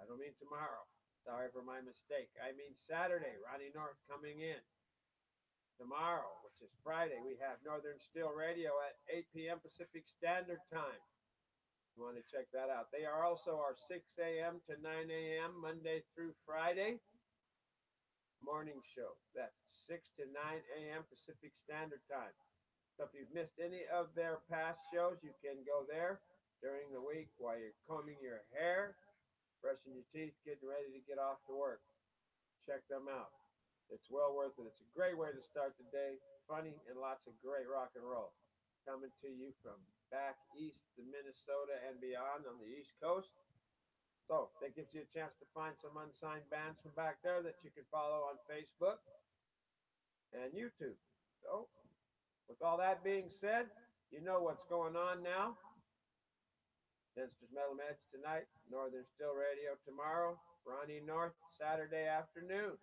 I don't mean tomorrow. Sorry for my mistake. I mean Saturday. Ronnie North coming in. Tomorrow, which is Friday, we have Northern Steel Radio at 8 p.m. Pacific Standard Time. You want to check that out. They are also our 6 a.m. to 9 a.m. Monday through Friday morning show. That's 6 to 9 a.m. Pacific Standard Time. So if you've missed any of their past shows, you can go there during the week while you're combing your hair, brushing your teeth, getting ready to get off to work. check them out. It's well worth it. It's a great way to start the day. Funny and lots of great rock and roll. Coming to you from back east to Minnesota and beyond on the East Coast. So that gives you a chance to find some unsigned bands from back there that you can follow on Facebook and YouTube. So with all that being said, you know what's going on now. Dempster's Metal Edge tonight, Northern Still Radio tomorrow, Ronnie North Saturday afternoon.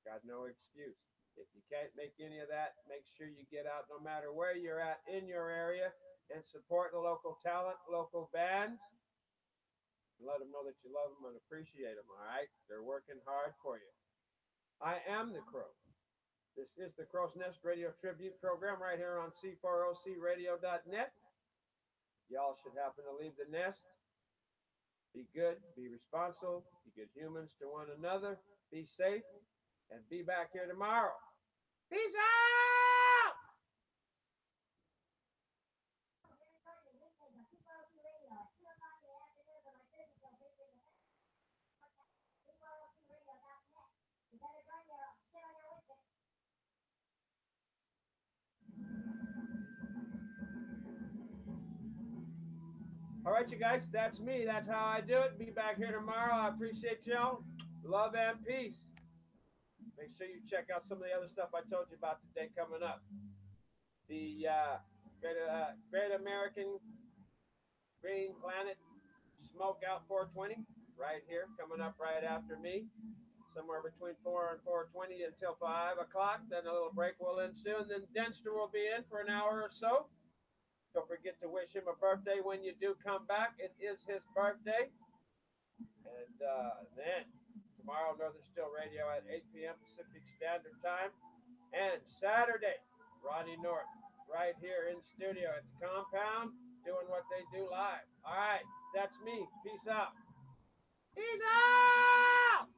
Got no excuse. If you can't make any of that, make sure you get out no matter where you're at in your area and support the local talent, local bands. And let them know that you love them and appreciate them, all right? They're working hard for you. I am the Crow. This is the Crow's Nest Radio Tribute Program right here on C4OCradio.net. Y'all should happen to leave the nest. Be good, be responsible, be good humans to one another, be safe, and be back here tomorrow. Peace out! All right, you guys, that's me. That's how I do it. Be back here tomorrow. I appreciate y'all. Love and peace. Make sure you check out some of the other stuff I told you about today coming up. The Great American Green Planet Smoke Out 420 right here, coming up right after me. Somewhere between 4 and 4:20 until 5 o'clock. Then a little break will ensue. And then Denster will be in for an hour or so. Don't forget to wish him a birthday when you do come back. It is his birthday. And then tomorrow, Northern Still Radio at 8 p.m. Pacific Standard Time. And Saturday, Ronnie North, right here in studio at the compound, doing what they do live. All right, that's me. Peace out. Peace out!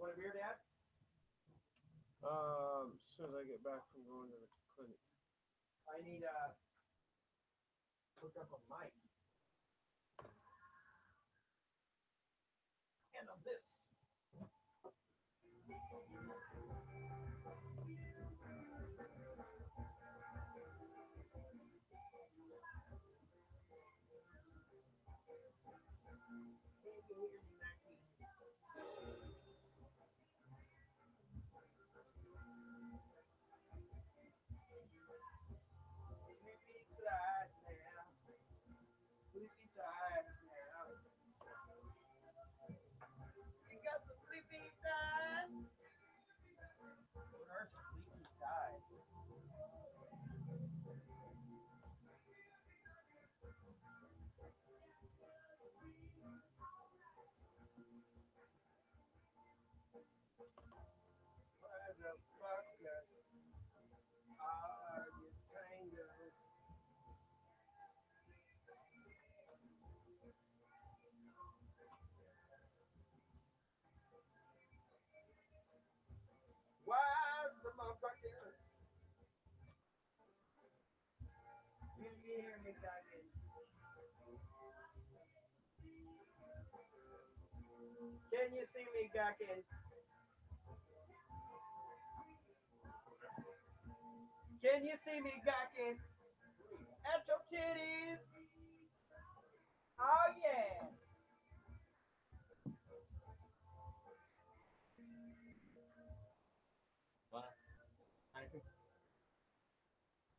Want a beer, Dad? As soon as I get back from going to the clinic. I need hook up a mic. And of this. Sleepy tight now. You got some sleepy tight. What are sleepy tight? Why the fuck are you tangled? Why's the motherfucker? You hear me talking? Can you see me gawking? Can you see me gawking? At your titties? Oh yeah.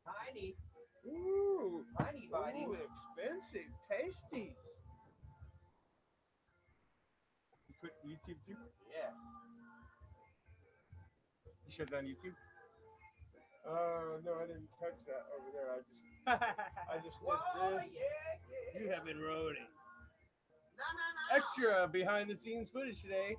Tiny. Ooh, tiny body. Ooh, expensive tasties. You quit YouTube too? Yeah. You shut down YouTube? No, I didn't touch that over there. I just did this. You have been roading. Extra behind the scenes footage today.